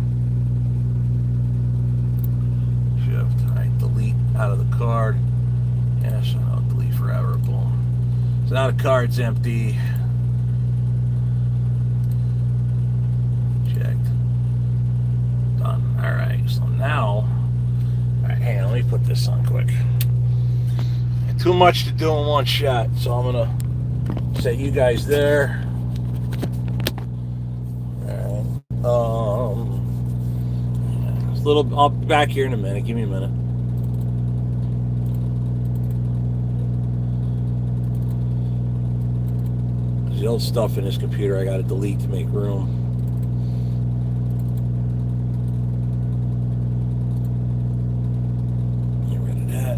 Shift. All right, delete out of the card. Yeah, so I'll delete forever. Boom. So now the card's empty. Checked. Done. All right, so now, all right, hang on, let me put this on quick. Too much to do in one shot, so I'm gonna set you guys there. All right. It's a little. I'll be back here in a minute. Give me a minute. The old stuff in this computer I got to delete to make room. Get rid of that.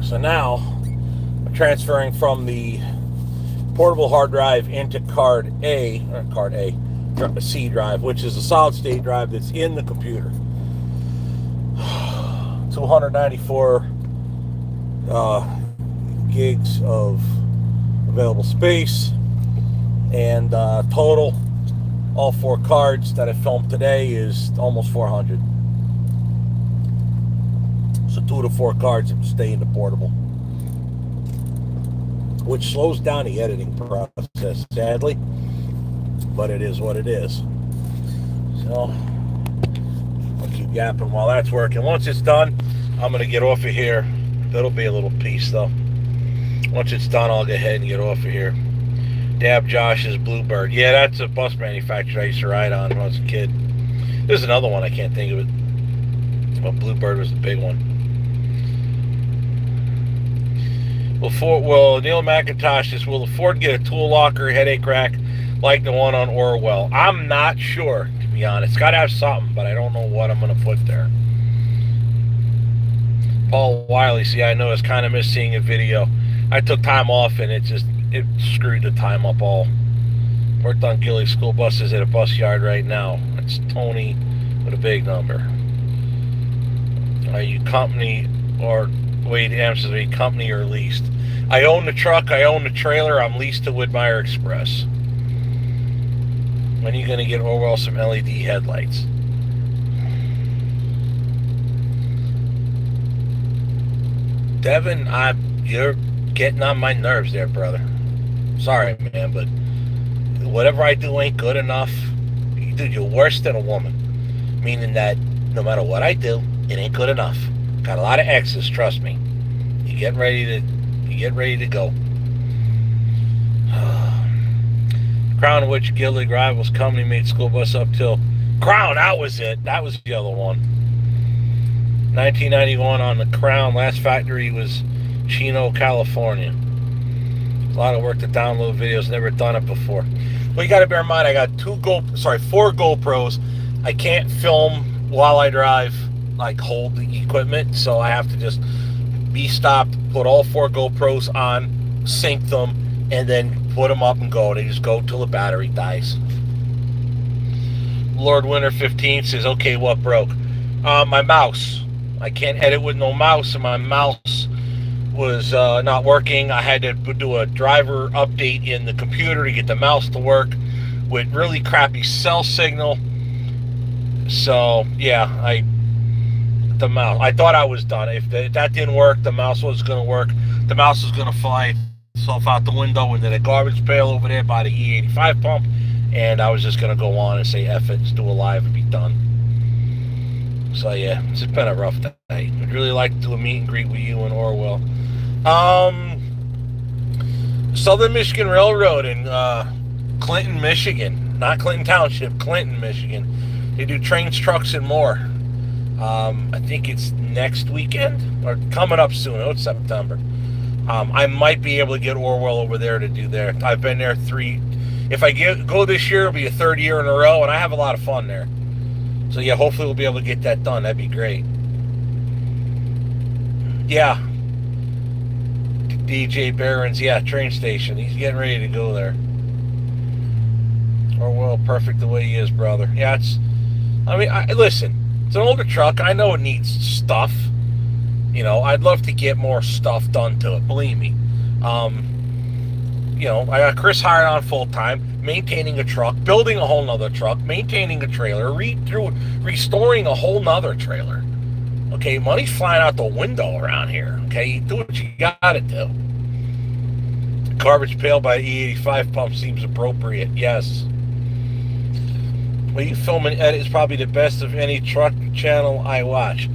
So now I'm transferring from the portable hard drive into card C drive, which is a solid state drive that's in the computer. 294 gigs of available space, and total, all 4 cards that I filmed today, is almost 400. So 2 to 4 cards stay in the portable, which slows down the editing process, sadly, but it is what it is. So I'll keep yapping while that's working. Once it's done, I'm going to get off of here. That'll be a little piece, though. Once it's done, I'll go ahead and get off of here. Dab Josh's Bluebird. Yeah, that's a bus manufacturer I used to ride on when I was a kid. There's another one, I can't think of it. But Bluebird was the big one. Will Neil McIntosh says, will the Ford get a tool locker headache rack like the one on Orwell? I'm not sure, to be honest. It's got to have something, but I don't know what I'm going to put there. Paul Wiley, see, I know it's kind of miss seeing a video. I took time off, and it screwed the time up all. Worked on Gilly school buses at a bus yard right now. That's Tony with a big number. Are you company or... Wade M says, are you company or leased? I own the truck, I own the trailer, I'm leased to Woodmeyer Express. When are you going to get Orwell some LED headlights? Devin, you're getting on my nerves there, brother. Sorry, man, but whatever I do ain't good enough. Dude, you're worse than a woman. Meaning that no matter what I do, it ain't good enough. Got a lot of X's, trust me. You get ready to go. Crown, which Gillig Rivals company made school bus up till Crown, that was it. That was the other one. 1991 on the Crown. Last factory was Chino, California. A lot of work to download videos. Never done it before. Well, you got to bear in mind, I got 4 GoPros. I can't film while I drive, like hold the equipment, so I have to just be stopped, put all 4 GoPros on, sync them, and then put them up and go. They just go till the battery dies. Lord Winter 15 says, okay, what broke? My mouse. I can't edit with no mouse, and my mouse was not working. I had to do a driver update in the computer to get the mouse to work with really crappy cell signal. So yeah, the mouse. I thought I was done. If that didn't work, the mouse was going to work. The mouse was going to fly itself out the window into the garbage pail over there by the E85 pump, and I was just going to go on and say F it, just do a live and be done. So yeah, it's been a rough day. I'd really like to do a meet and greet with you and Orwell. Southern Michigan Railroad in Clinton, Michigan. Not Clinton Township, Clinton, Michigan. They do trains, trucks, and more. I think it's next weekend or coming up soon. Oh, it's September. I might be able to get Orwell over there to do there. I've been there if I go this year, it'll be a third year in a row, and I have a lot of fun there. So yeah, hopefully we'll be able to get that done. That'd be great. Yeah. DJ Barron's, yeah, train station. He's getting ready to go there. Orwell, perfect the way he is, brother. Yeah, listen, it's an older truck. I know it needs stuff. I'd love to get more stuff done to it, believe me. I got Chris hired on full time, maintaining a truck, building a whole nother truck, maintaining a trailer, restoring a whole nother trailer. Okay, money's flying out the window around here. Okay, you do what you gotta do. Garbage pail by E85 pump seems appropriate. Yes. Well, you film and edit is probably the best of any truck channel I watch.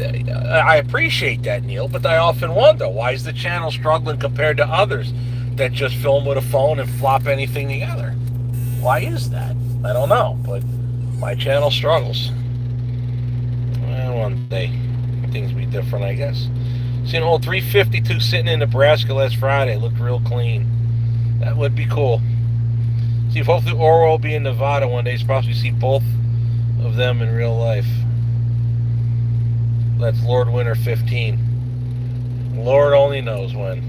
I appreciate that, Neil, but I often wonder, why is the channel struggling compared to others that just film with a phone and flop anything together? Why is that? I don't know, but my channel struggles. Well, one day things will be different, I guess. See an old 352 sitting in Nebraska last Friday. Looked real clean. That would be cool. See, if hopefully Orwell will be in Nevada one day, so possibly see both of them in real life. That's Lord Winter 15. Lord only knows when.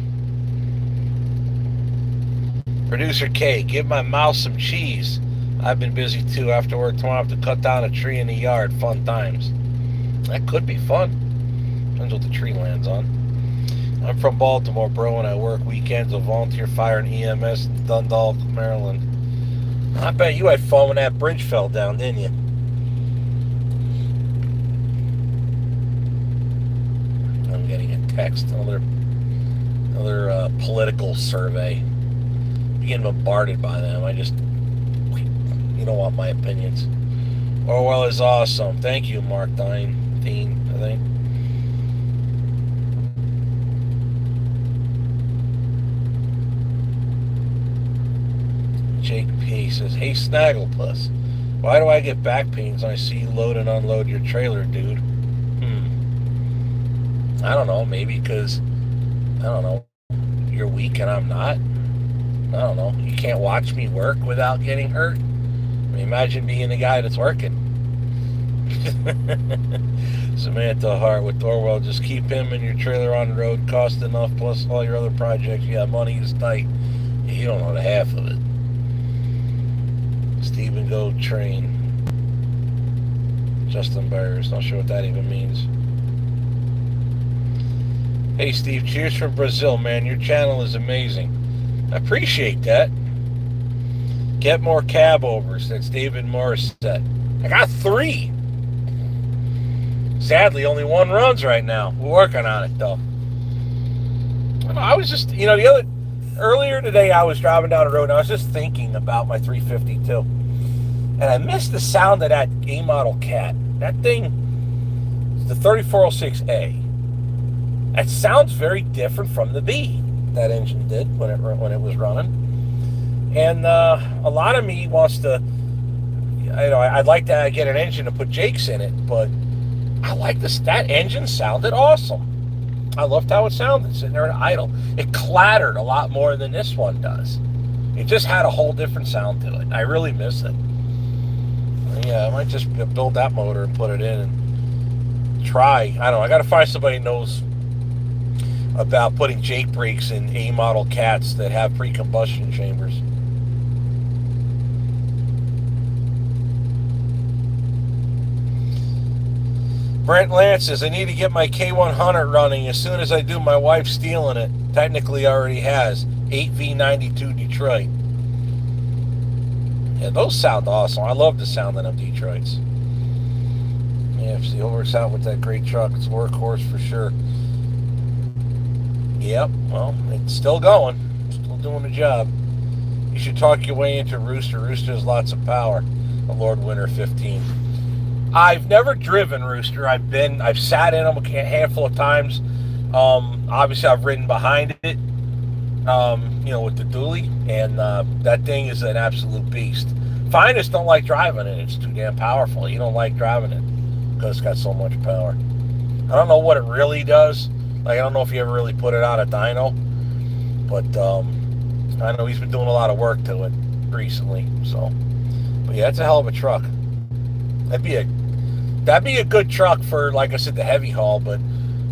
Producer K, give my mouse some cheese. I've been busy too. After work tomorrow, I have to cut down a tree in the yard. Fun times. That could be fun. Depends what the tree lands on. I'm from Baltimore, bro, and I work weekends of volunteer fire and EMS in Dundalk, Maryland. I bet you had fun when that bridge fell down, didn't you? I'm getting a text. Another political survey. I'm getting bombarded by them. You don't want my opinions. Orwell is awesome. Thank you, Mark Dean, I think. Jake P says, hey, Snagglepuss, why do I get back pains when I see you load and unload your trailer, dude? I don't know. Maybe because, you're weak and I'm not. I don't know. You can't watch me work without getting hurt. Imagine being the guy that's working. Samantha Hart with Orwell, just keep him and your trailer on the road, cost enough plus all your other projects. Yeah, money is tight. You don't know the half of it. Stephen Go Train. Justin Byers, not sure what that even means. Hey Steve, cheers from Brazil, man. Your channel is amazing. I appreciate that. Get more cab overs. That's David Morris said. I got 3. Sadly, only 1 runs right now. We're working on it, though. I was just, earlier today I was driving down the road and I was just thinking about my 352. And I missed the sound of that A model cat. That thing, the 3406A. That sounds very different from the B that engine did when it was running. And a lot of me wants to, I'd like to get an engine to put Jake's in it, but I like this. That engine sounded awesome. I loved how it sounded sitting there at idle. It clattered a lot more than this one does. It just had a whole different sound to it. I really miss it. Yeah, I might just build that motor and put it in and try. I don't know. I got to find somebody who knows about putting Jake brakes in A model cats that have pre-combustion chambers. Brent Lance says, I need to get my K100 running. As soon as I do, my wife's stealing it. Technically already has. 8V92 Detroit. Yeah, those sound awesome. I love the sound of them Detroits. Yeah, if he works out with that great truck, it's a workhorse for sure. Yep, well, it's still going. Still doing the job. You should talk your way into Rooster. Rooster has lots of power. The Lord Winter 15. I've never driven Rooster. I've sat in them a handful of times. Obviously, I've ridden behind it, with the dually, and that thing is an absolute beast. Finest don't like driving it. It's too damn powerful. You don't like driving it because it's got so much power. I don't know what it really does. Like, I don't know if you ever really put it on a dyno, but I know he's been doing a lot of work to it recently. So, but yeah, it's a hell of a truck. That'd be a good truck for, like I said, the heavy haul, but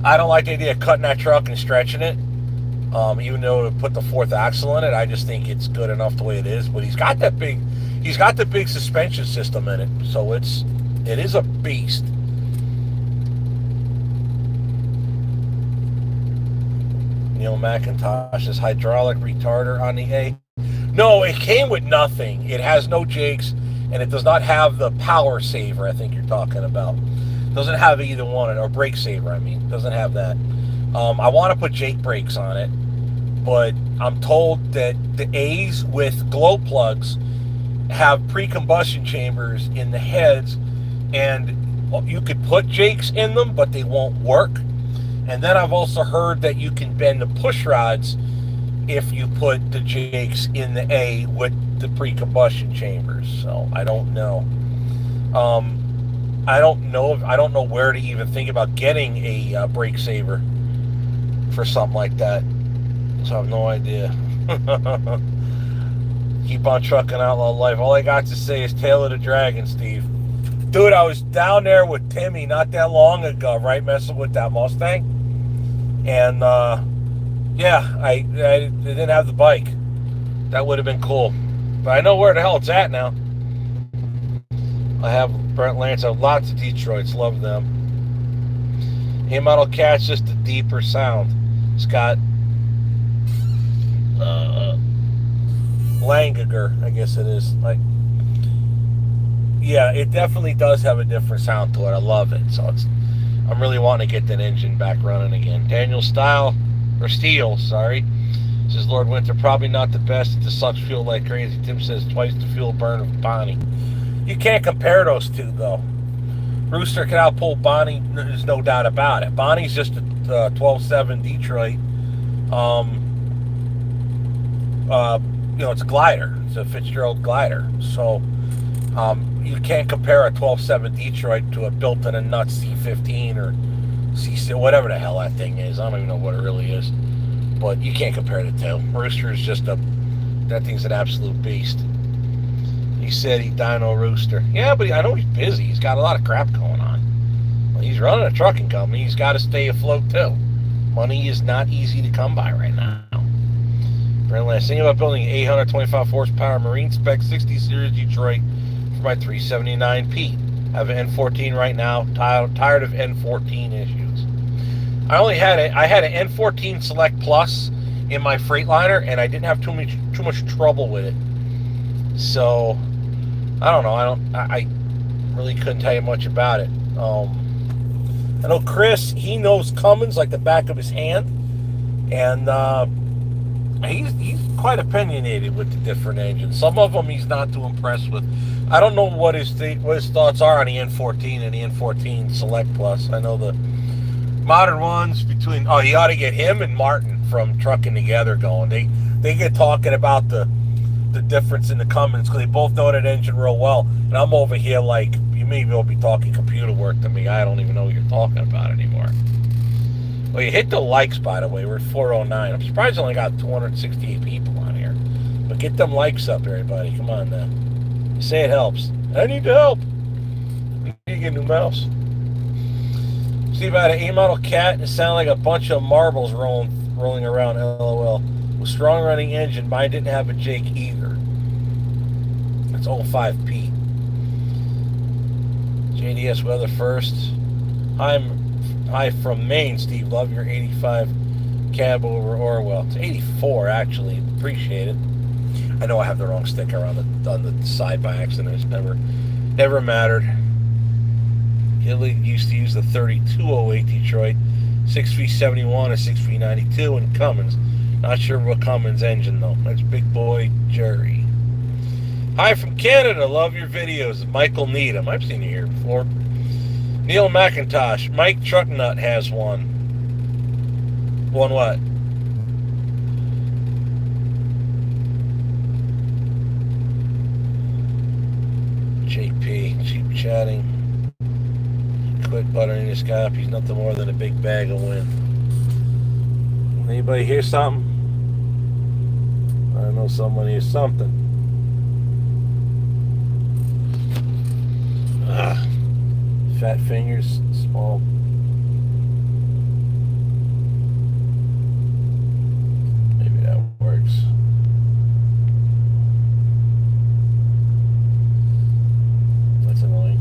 I don't like the idea of cutting that truck and stretching it. Even though to put the fourth axle in it, I just think it's good enough the way it is. But he's got the big suspension system in it, so it is a beast. Neil McIntosh's hydraulic retarder on the A. No, it came with nothing. It has no jakes, and it does not have the power saver I think you're talking about. It doesn't have either one, or brake saver, I mean. It doesn't have that. I want to put jake brakes on it, but I'm told that the A's with glow plugs have pre-combustion chambers in the heads, and you could put jakes in them, but they won't work. And then I've also heard that you can bend the push rods if you put the jakes in the A with the pre-combustion chambers. So I don't know. I don't know where to even think about getting a brake saver for something like that. So I have no idea. Keep on trucking outlaw life. All I got to say is Tail of the Dragon, Steve. Dude, I was down there with Timmy not that long ago, right, messing with that Mustang. And, yeah, I didn't have the bike. That would have been cool. But I know where the hell it's at now. I have Brent Lance. I have lots of Detroits. Love them. A-Model Cat's just a deeper sound. It's got Langager, I guess it is. Like, yeah, it definitely does have a different sound to it. I love it. So I'm really wanting to get that engine back running again. Daniel Steele says Lord Winter probably not the best. It just sucks fuel like crazy. Tim says twice the fuel burn of Bonnie. You can't compare those two though. Rooster can outpull Bonnie, there's no doubt about it. Bonnie's just a 12.7 Detroit. It's a glider. It's a Fitzgerald glider. So you can't compare a 12.7 Detroit to a built-in a nuts C15 or C6, whatever the hell that thing is. I don't even know what it really is. But you can't compare the two. Rooster is just that thing's an absolute beast. He said he dyno Rooster. Yeah, but I know he's busy. He's got a lot of crap going on. Well, he's running a trucking company. He's got to stay afloat too. Money is not easy to come by right now. Last thing about building an 825 horsepower Marine spec 60 series Detroit for my 379 Pete. I have an N14 right now. Tired of N14 issues. I had an N14 Select Plus in my Freightliner, and I didn't have too much trouble with it. So I don't know. I really couldn't tell you much about it. I know Chris, he knows Cummins like the back of his hand, and he's quite opinionated with the different engines. Some of them he's not too impressed with. I don't know what his thoughts are on the N14 and the N14 Select Plus. I know the modern ones between. Oh, you ought to get him and Martin from Trucking Together going. They get talking about the difference in the Cummins because they both know that engine real well. And I'm over here like, you may be talking computer work to me. I don't even know what you're talking about anymore. Well, you hit the likes, by the way. We're at 409. I'm surprised I only got 268 people on here. But get them likes up, everybody. Come on now. You say it helps. I need the help. You need to get a new mouse. See about an A-Model Cat, it sounded like a bunch of marbles rolling around, LOL. With strong running engine, mine didn't have a Jake either. It's 05 Pete. JDS weather first. Hi from Maine, Steve. Love your 85 cab over Orwell. It's 84, actually. Appreciate it. I know I have the wrong sticker on the side by accident. It's never mattered. Italy used to use the 3208 Detroit, 6V71 or 6V92 in Cummins. Not sure what Cummins engine though. That's Big Boy Jerry. Hi from Canada. Love your videos. Michael Needham. I've seen you here before. Neil McIntosh. Mike Trucknut has one. One what? JP. Cheap chatting. Quit buttering this guy up. He's nothing more than a big bag of wind. Anybody hear something? I know someone hears something. Fat fingers, small. Maybe that works. That's annoying.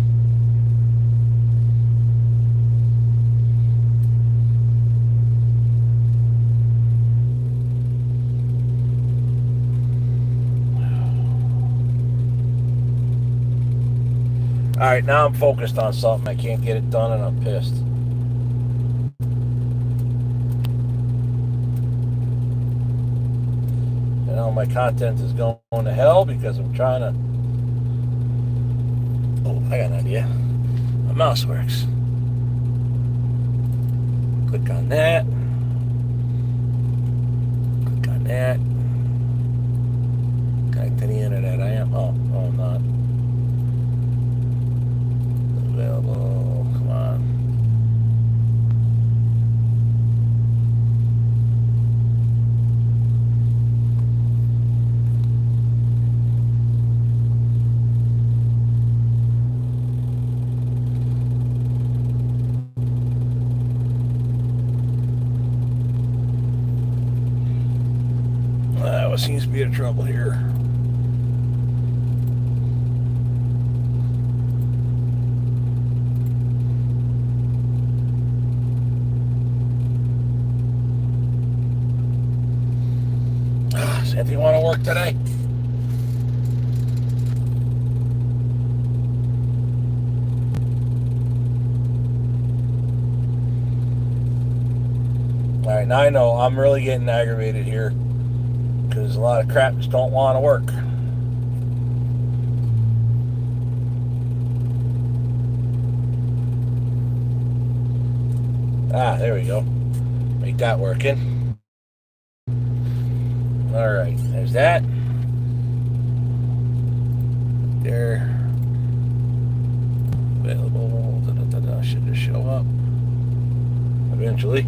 Alright, now I'm focused on something. I can't get it done and I'm pissed. You know, my content is going to hell because I'm trying to... Oh, I got an idea. My mouse works. Click on that. Click on that. Connect to the internet. I am... Oh, I'm not. Available. Come on. What seems to be the trouble here? If you want to work today. All right, now I know I'm really getting aggravated here because a lot of crap just don't want to work. There we go. Make that working. All right, there's that. There. Available. Should just show up eventually.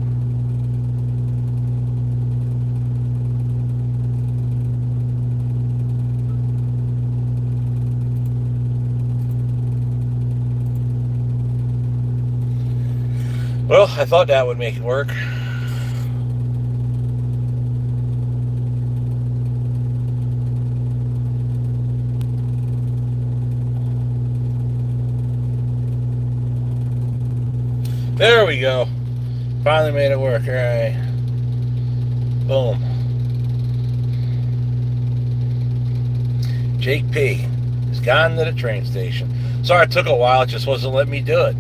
Well, I thought that would make it work. There we go. Finally made it work. All right. Boom. Jake P. has gone to the train station. Sorry it took a while. It just wasn't letting me do it.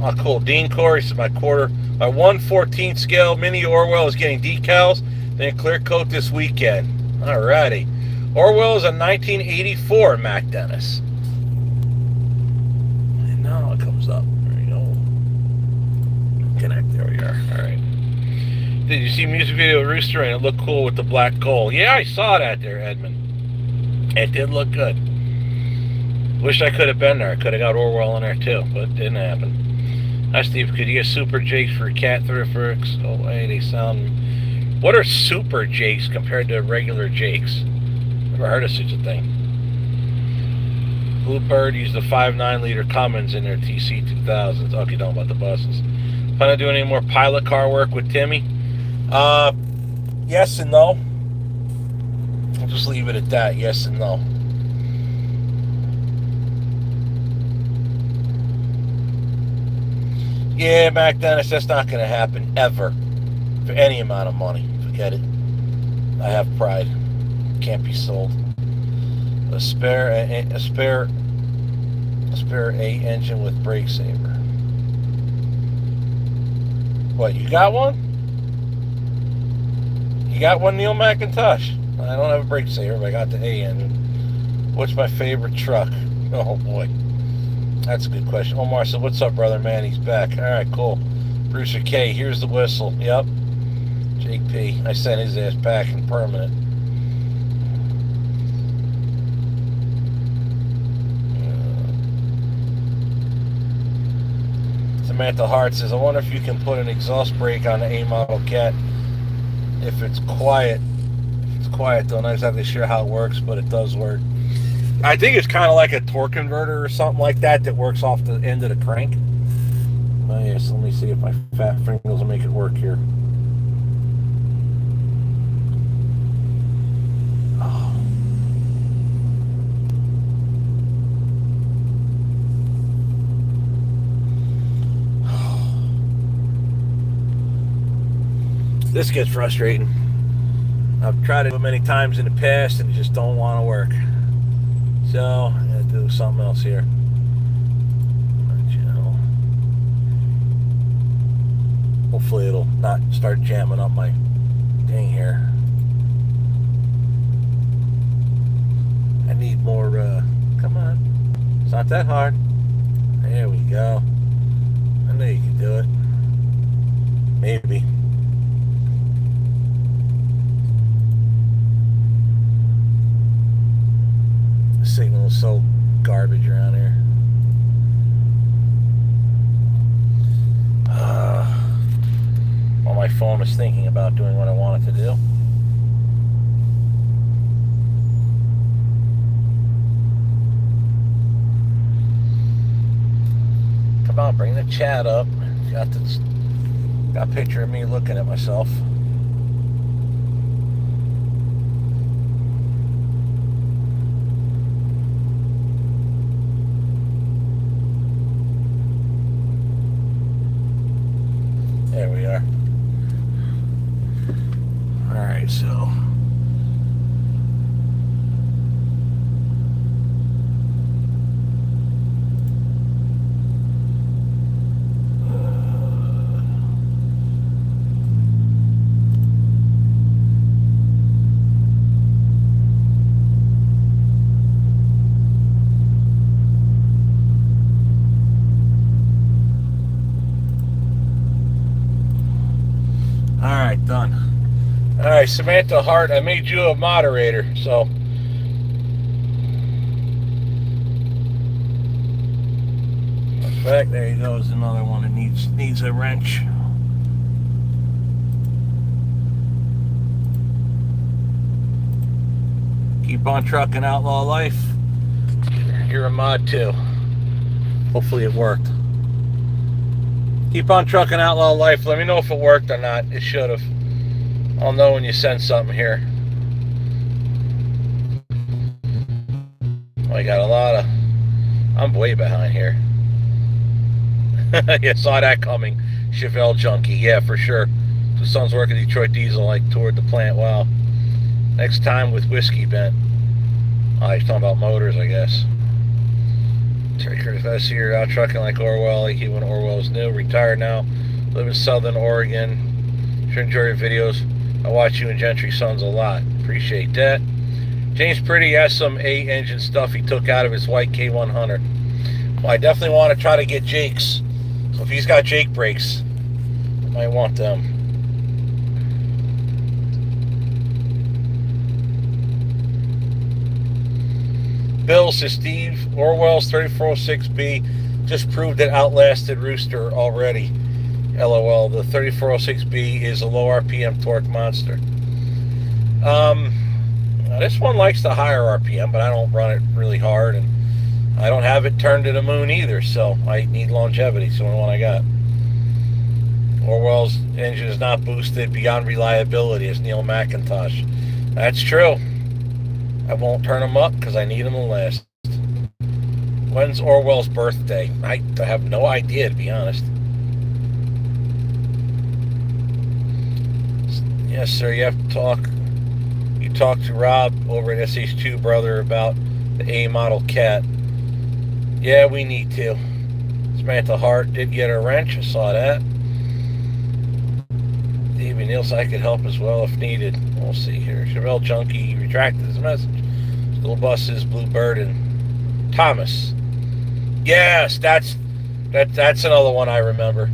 Oh, cool. Dean Corey says my 1/14 scale mini Orwell is getting decals. Then clear coat this weekend. Alrighty. Orwell is a 1984 Mac Dennis. And now it comes up. There we go. Connect. There we are. Alright. Did you see music video of Rooster and it looked cool with the black coal? Yeah, I saw that there, Edmund. It did look good. Wish I could have been there. I could have got Orwell in there too, but it didn't happen. Hi, Steve. Could you get Super Jakes for Cat Thrifts? Oh, hey, they sound... What are Super Jakes compared to regular Jakes? Never heard of such a thing. Bluebird used the 5.9 liter Cummins in their TC 2000s. Okay, don't about the buses. Plan on doing any more pilot car work with Timmy? Yes and no. I'll just leave it at that. Yes and no. Yeah, Mac Dennis, that's not going to happen ever for any amount of money. Forget it. I have pride. Can't be sold. A spare A engine with brake saver. What, you got one? You got one, Neil McIntosh? I don't have a brake saver, but I got the A engine. What's my favorite truck? Oh boy. That's a good question. Omar said, what's up, brother man? He's back. Alright, cool. Brewster K, here's the whistle. Yep. Jake P. I sent his ass packing permanent. Samantha Hart says, I wonder if you can put an exhaust brake on the A model Cat if it's quiet. If it's quiet though, not exactly sure how it works, but it does work. I think it's kind of like a torque converter or something like that works off the end of the crank. Oh yes, let me see if my fat fingers will make it work here. Oh. This gets frustrating. I've tried it many times in the past and it just don't want to work. So, I'm going to do something else here. Hopefully it'll not start jamming up my thing here. I need more, come on. It's not that hard. There we go. I know you can do it. Maybe. The signal is so garbage around here. While my phone was thinking about doing what I wanted to do. Come on, bring the chat up. Got a picture of me looking at myself. There we are. Alright, so alright, done. Alright, Samantha Hart, I made you a moderator, so in fact, there you go, is another one that needs a wrench. Keep on trucking, Outlaw Life. You're a mod too. Hopefully it worked. Keep on trucking, Outlaw Life. Let me know if it worked or not. It should have. I'll know when you send something here. Oh, I got a lot of... I'm way behind here. You saw that coming. Chevelle junkie. Yeah, for sure. The son's working Detroit Diesel, like, toward the plant. Wow. Next time with Whiskey Bent. Oh, he's talking about motors, I guess. Terry Curtis, I see you're out trucking like Orwell. Like when Orwell's new. Retired now. Live in Southern Oregon. Sure enjoy your videos. I watch you and Gentry Sons a lot. Appreciate that. James Pretty has some A engine stuff he took out of his white K100. Well, I definitely want to try to get Jake's. So if he's got Jake brakes, I might want them. Bill says, Steve, Orwell's 3406B just proved it outlasted Rooster already. LOL. The 3406B is a low RPM torque monster. This one likes the higher RPM, but I don't run it really hard, and I don't have it turned to the moon either, so I need longevity. So the one I got. Orwell's engine is not boosted beyond reliability, as Neil McIntosh. That's true. I won't turn them up because I need them to last. When's Orwell's birthday? I have no idea, to be honest. Yes, sir. You have to talk. You talk to Rob over at SH2 Brother about the A model cat. Yeah, we need to. Samantha Hart did get a wrench. I saw that. David Nielsen, I could help as well if needed. We'll see here. Chevelle Junkie retracted his message. School buses, Bluebird, and Thomas. Yes, that's another one I remember.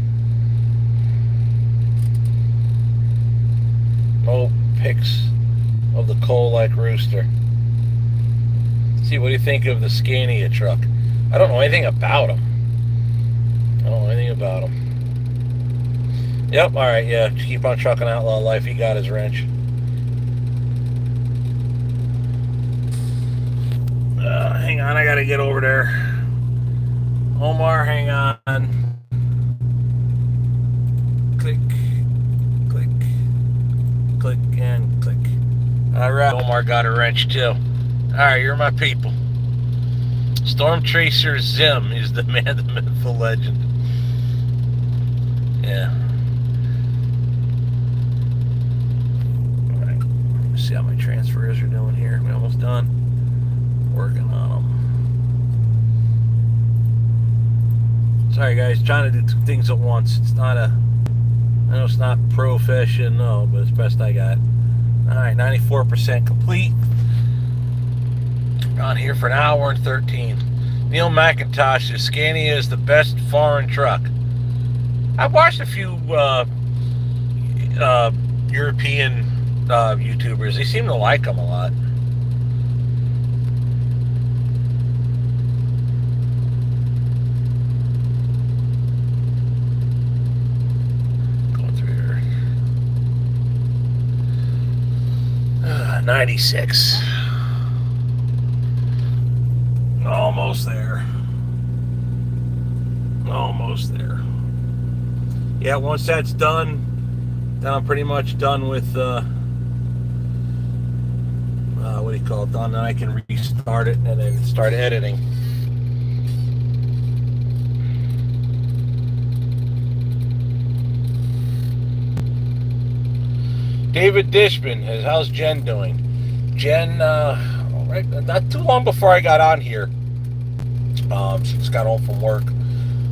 No pics of the coal-like rooster. Let's see, what do you think of the Scania truck? I don't know anything about him. Yep, alright, yeah. Just keep on trucking Outlaw Life. He got his wrench. Hang on, I gotta get over there. Omar, hang on. Click, click, click, and click. Alright, Omar got a wrench too. Alright, you're my people. Storm Tracer Zim is the man, the myth, the legend. Yeah. Alright, let's see how my transfers are doing here. We almost done. Working on them. Sorry guys, trying to do two things at once. It's not I know it's not professional, but it's best I got. Alright, 94% complete. On here for an hour and 13. Neil McIntosh, the Scania is the best foreign truck. I've watched a few European YouTubers. They seem to like them a lot. Going through here. 96. Almost there. Almost there. Yeah, once that's done, then I'm pretty much done with what do you call it? Done, then I can restart it and then start editing. David Dishman, how's Jen doing? Jen, right, not too long before I got on here, she just got home from work,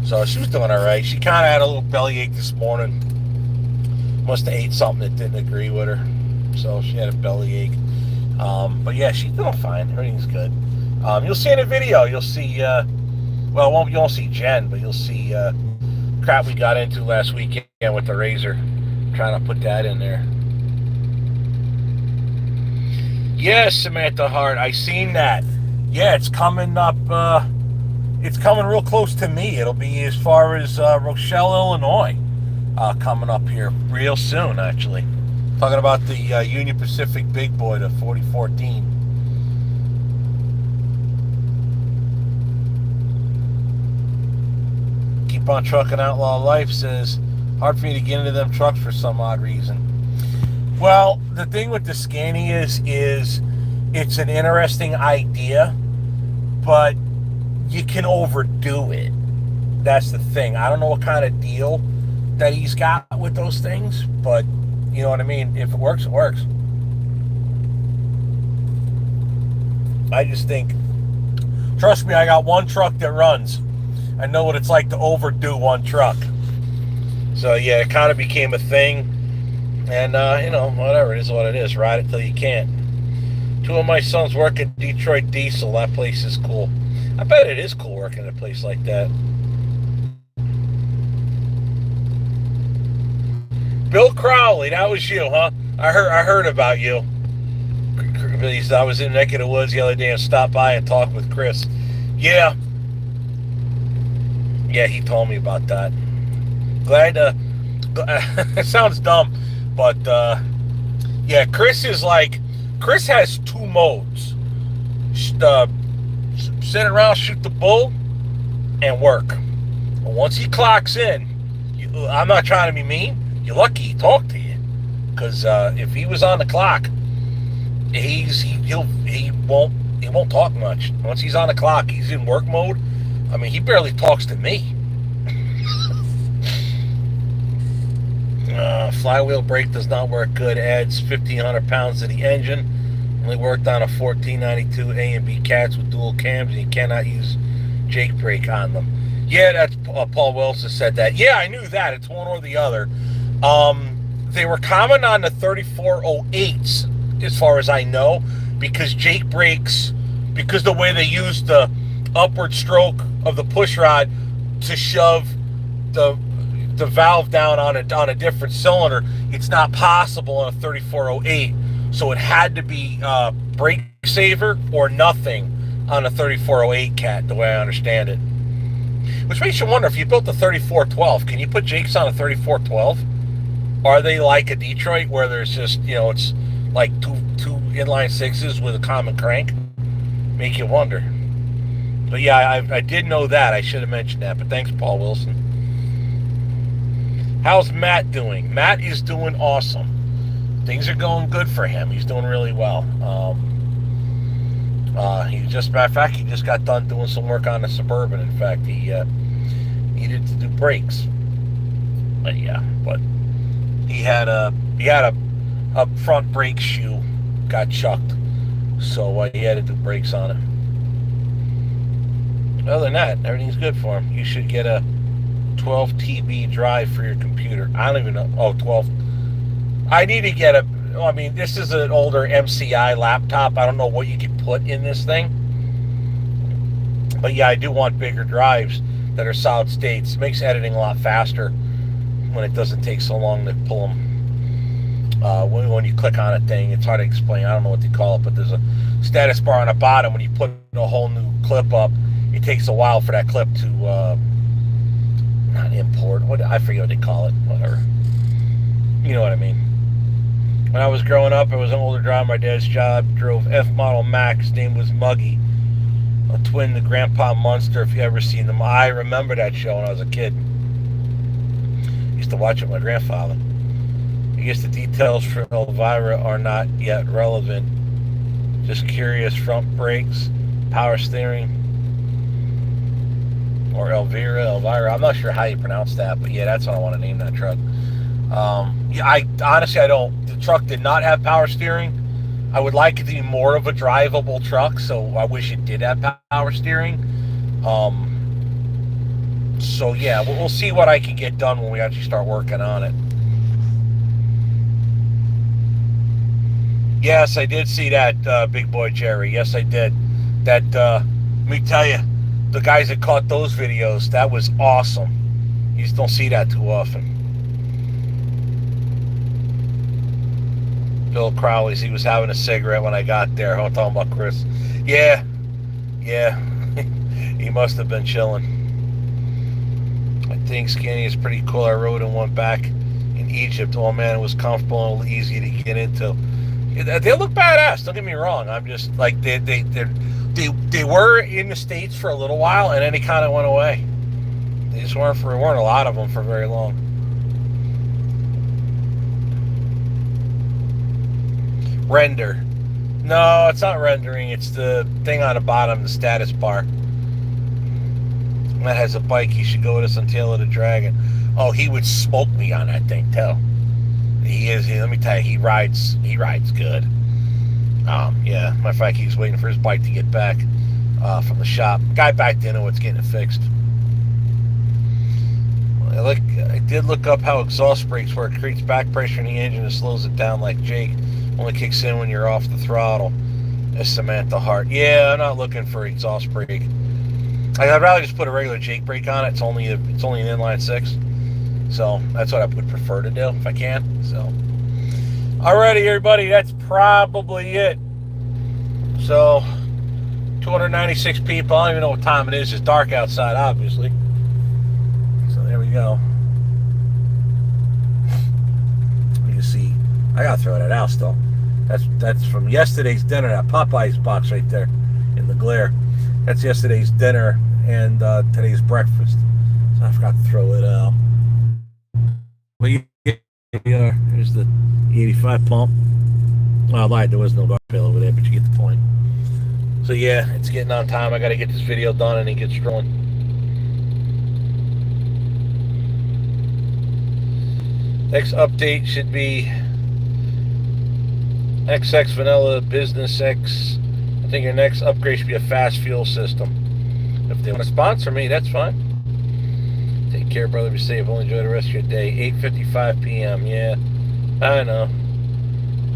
so she was doing all right. She kind of had a little bellyache this morning. Must have ate something that didn't agree with her, so she had a bellyache. But yeah, she's doing fine. Everything's good. You'll see in the video. You'll see. Well, you won't see Jen, but you'll see crap we got into last weekend with the Razor. I'm trying to put that in there. Yes, Samantha Hart, I seen that. Yeah, it's coming up. It's coming real close to me. It'll be as far as Rochelle, Illinois, coming up here real soon, actually. Talking about the Union Pacific Big Boy, the 4014. Keep on trucking Outlaw Life says, hard for me to get into them trucks for some odd reason. Well, the thing with the Scania is it's an interesting idea, but you can overdo it. That's the thing. I don't know what kind of deal that he's got with those things, but you know what I mean? If it works, it works. I just think, trust me, I got one truck that runs. I know what it's like to overdo one truck. So yeah, it kind of became a thing. And, you know, whatever, it is what it is. Ride it till you can't. Two of my sons work at Detroit Diesel. That place is cool. I bet it is cool working at a place like that. Bill Crowley, that was you, huh? I heard about you. I was in the neck of the woods the other day and stopped by and talked with Chris. Yeah. Yeah, he told me about that. Glad, it sounds dumb. But, yeah, Chris has two modes. Sit around, shoot the bull, and work. And once he clocks in, I'm not trying to be mean, you're lucky he talked to you. Because if he was on the clock, he won't talk much. Once he's on the clock, he's in work mode. I mean, he barely talks to me. Flywheel brake does not work good. Adds 1,500 pounds to the engine. Only worked on a 1492 A and B cats with dual cams, and you cannot use Jake brake on them. Yeah, that's Paul Wilson said that. Yeah, I knew that. It's one or the other. They were common on the 3408s, as far as I know, because Jake brakes, because the way they use the upward stroke of the push rod to shove the valve down on a different cylinder, it's not possible on a 3408. So it had to be brake saver or nothing on a 3408 cat, the way I understand it. Which makes you wonder, if you built a 3412, can you put Jakes on a 3412? Are they like a Detroit where there's just, it's like two inline sixes with a common crank? Make you wonder. But yeah, I did know that. I should have mentioned that. But thanks, Paul Wilson. How's Matt doing? Matt is doing awesome. Things are going good for him. He's doing really well. Matter of fact, he just got done doing some work on the Suburban. In fact, he needed to do brakes. But yeah, he had a front brake shoe got chucked, so he had to do brakes on it. Other than that, everything's good for him. You should get a 12 TB drive for your computer. I don't even know. Oh, 12. I need to get this is an older MCI laptop. I don't know what you can put in this thing. But yeah, I do want bigger drives that are solid states. It makes editing a lot faster when it doesn't take so long to pull them. When you click on a thing, it's hard to explain. I don't know what they call it, but there's a status bar on the bottom. When you put a whole new clip up, it takes a while for that clip to not import. I forget what they call it. Whatever. You know what I mean. When I was growing up, I was an older driver. My dad's job drove F model Max. Name was Muggy, a twin to Grandpa Munster. If you ever seen them, I remember that show when I was a kid. Used to watch it with my grandfather. I guess the details for Elvira are not yet relevant. Just curious. Front brakes, power steering, or Elvira. I'm not sure how you pronounce that, but yeah, that's what I want to name that truck. I honestly, I don't. The truck did not have power steering. I would like it to be more of a drivable truck, so I wish it did have power steering. So yeah, we'll see what I can get done when we actually start working on it. Yes, I did see that, Big Boy Jerry. Yes, I did. That, let me tell you, the guys that caught those videos, that was awesome. You just don't see that too often. Bill Crowley's, he was having a cigarette when I got there. I'm talking about Chris. Yeah. He must have been chilling. I think Skinny is pretty cool. I rode in one back in Egypt. Oh man, it was comfortable and easy to get into. They look badass. Don't get me wrong. I'm just like they were in the States for a little while, and then they kind of went away. They just weren't a lot of them for very long. Render. No, it's not rendering. It's the thing on the bottom, the status bar. That has a bike. He should go with us on Tail of the Dragon. Oh, he would smoke me on that thing, too. Let me tell you, he rides good. Yeah, matter of fact, he's waiting for his bike to get back from the shop. Guy back then was getting it fixed. I did look up how exhaust brakes work. It creates back pressure in the engine and slows it down like Jake. Only kicks in when you're off the throttle. As Samantha Hart. Yeah, I'm not looking for exhaust brake. I'd rather just put a regular Jake brake on it. It's only an inline six. So that's what I would prefer to do if I can. So, alrighty, everybody, that's probably it. So, 296 people. I don't even know what time it is. It's dark outside, obviously. So there we go. You see, I gotta throw that out still. That's from yesterday's dinner. That Popeye's box right there in the glare. That's yesterday's dinner and today's breakfast. So I forgot to throw it out. Well, here's the 85 pump. Well, I lied, there was no guard rail over there, but you get the point. So yeah, it's getting on time. I got to get this video done and then get strolling. Next update should be XX Vanilla Business X. I think your next upgrade should be a fast fuel system. If they want to sponsor me, that's fine. Take care, brother. Be safe. Only enjoy the rest of your day. 8:55 p.m. Yeah, I know.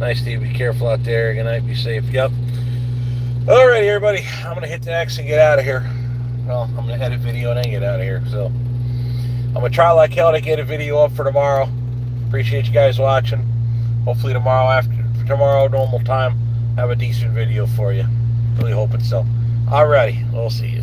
Nice to you. Be careful out there. Good night. Be safe. Yep. Alrighty, everybody. I'm going to hit the X and get out of here. Well, I'm going to edit video and then get out of here. So, I'm going to try like hell to get a video up for tomorrow. Appreciate you guys watching. Hopefully tomorrow normal time, have a decent video for you. Really hoping so. Alrighty. We'll see you.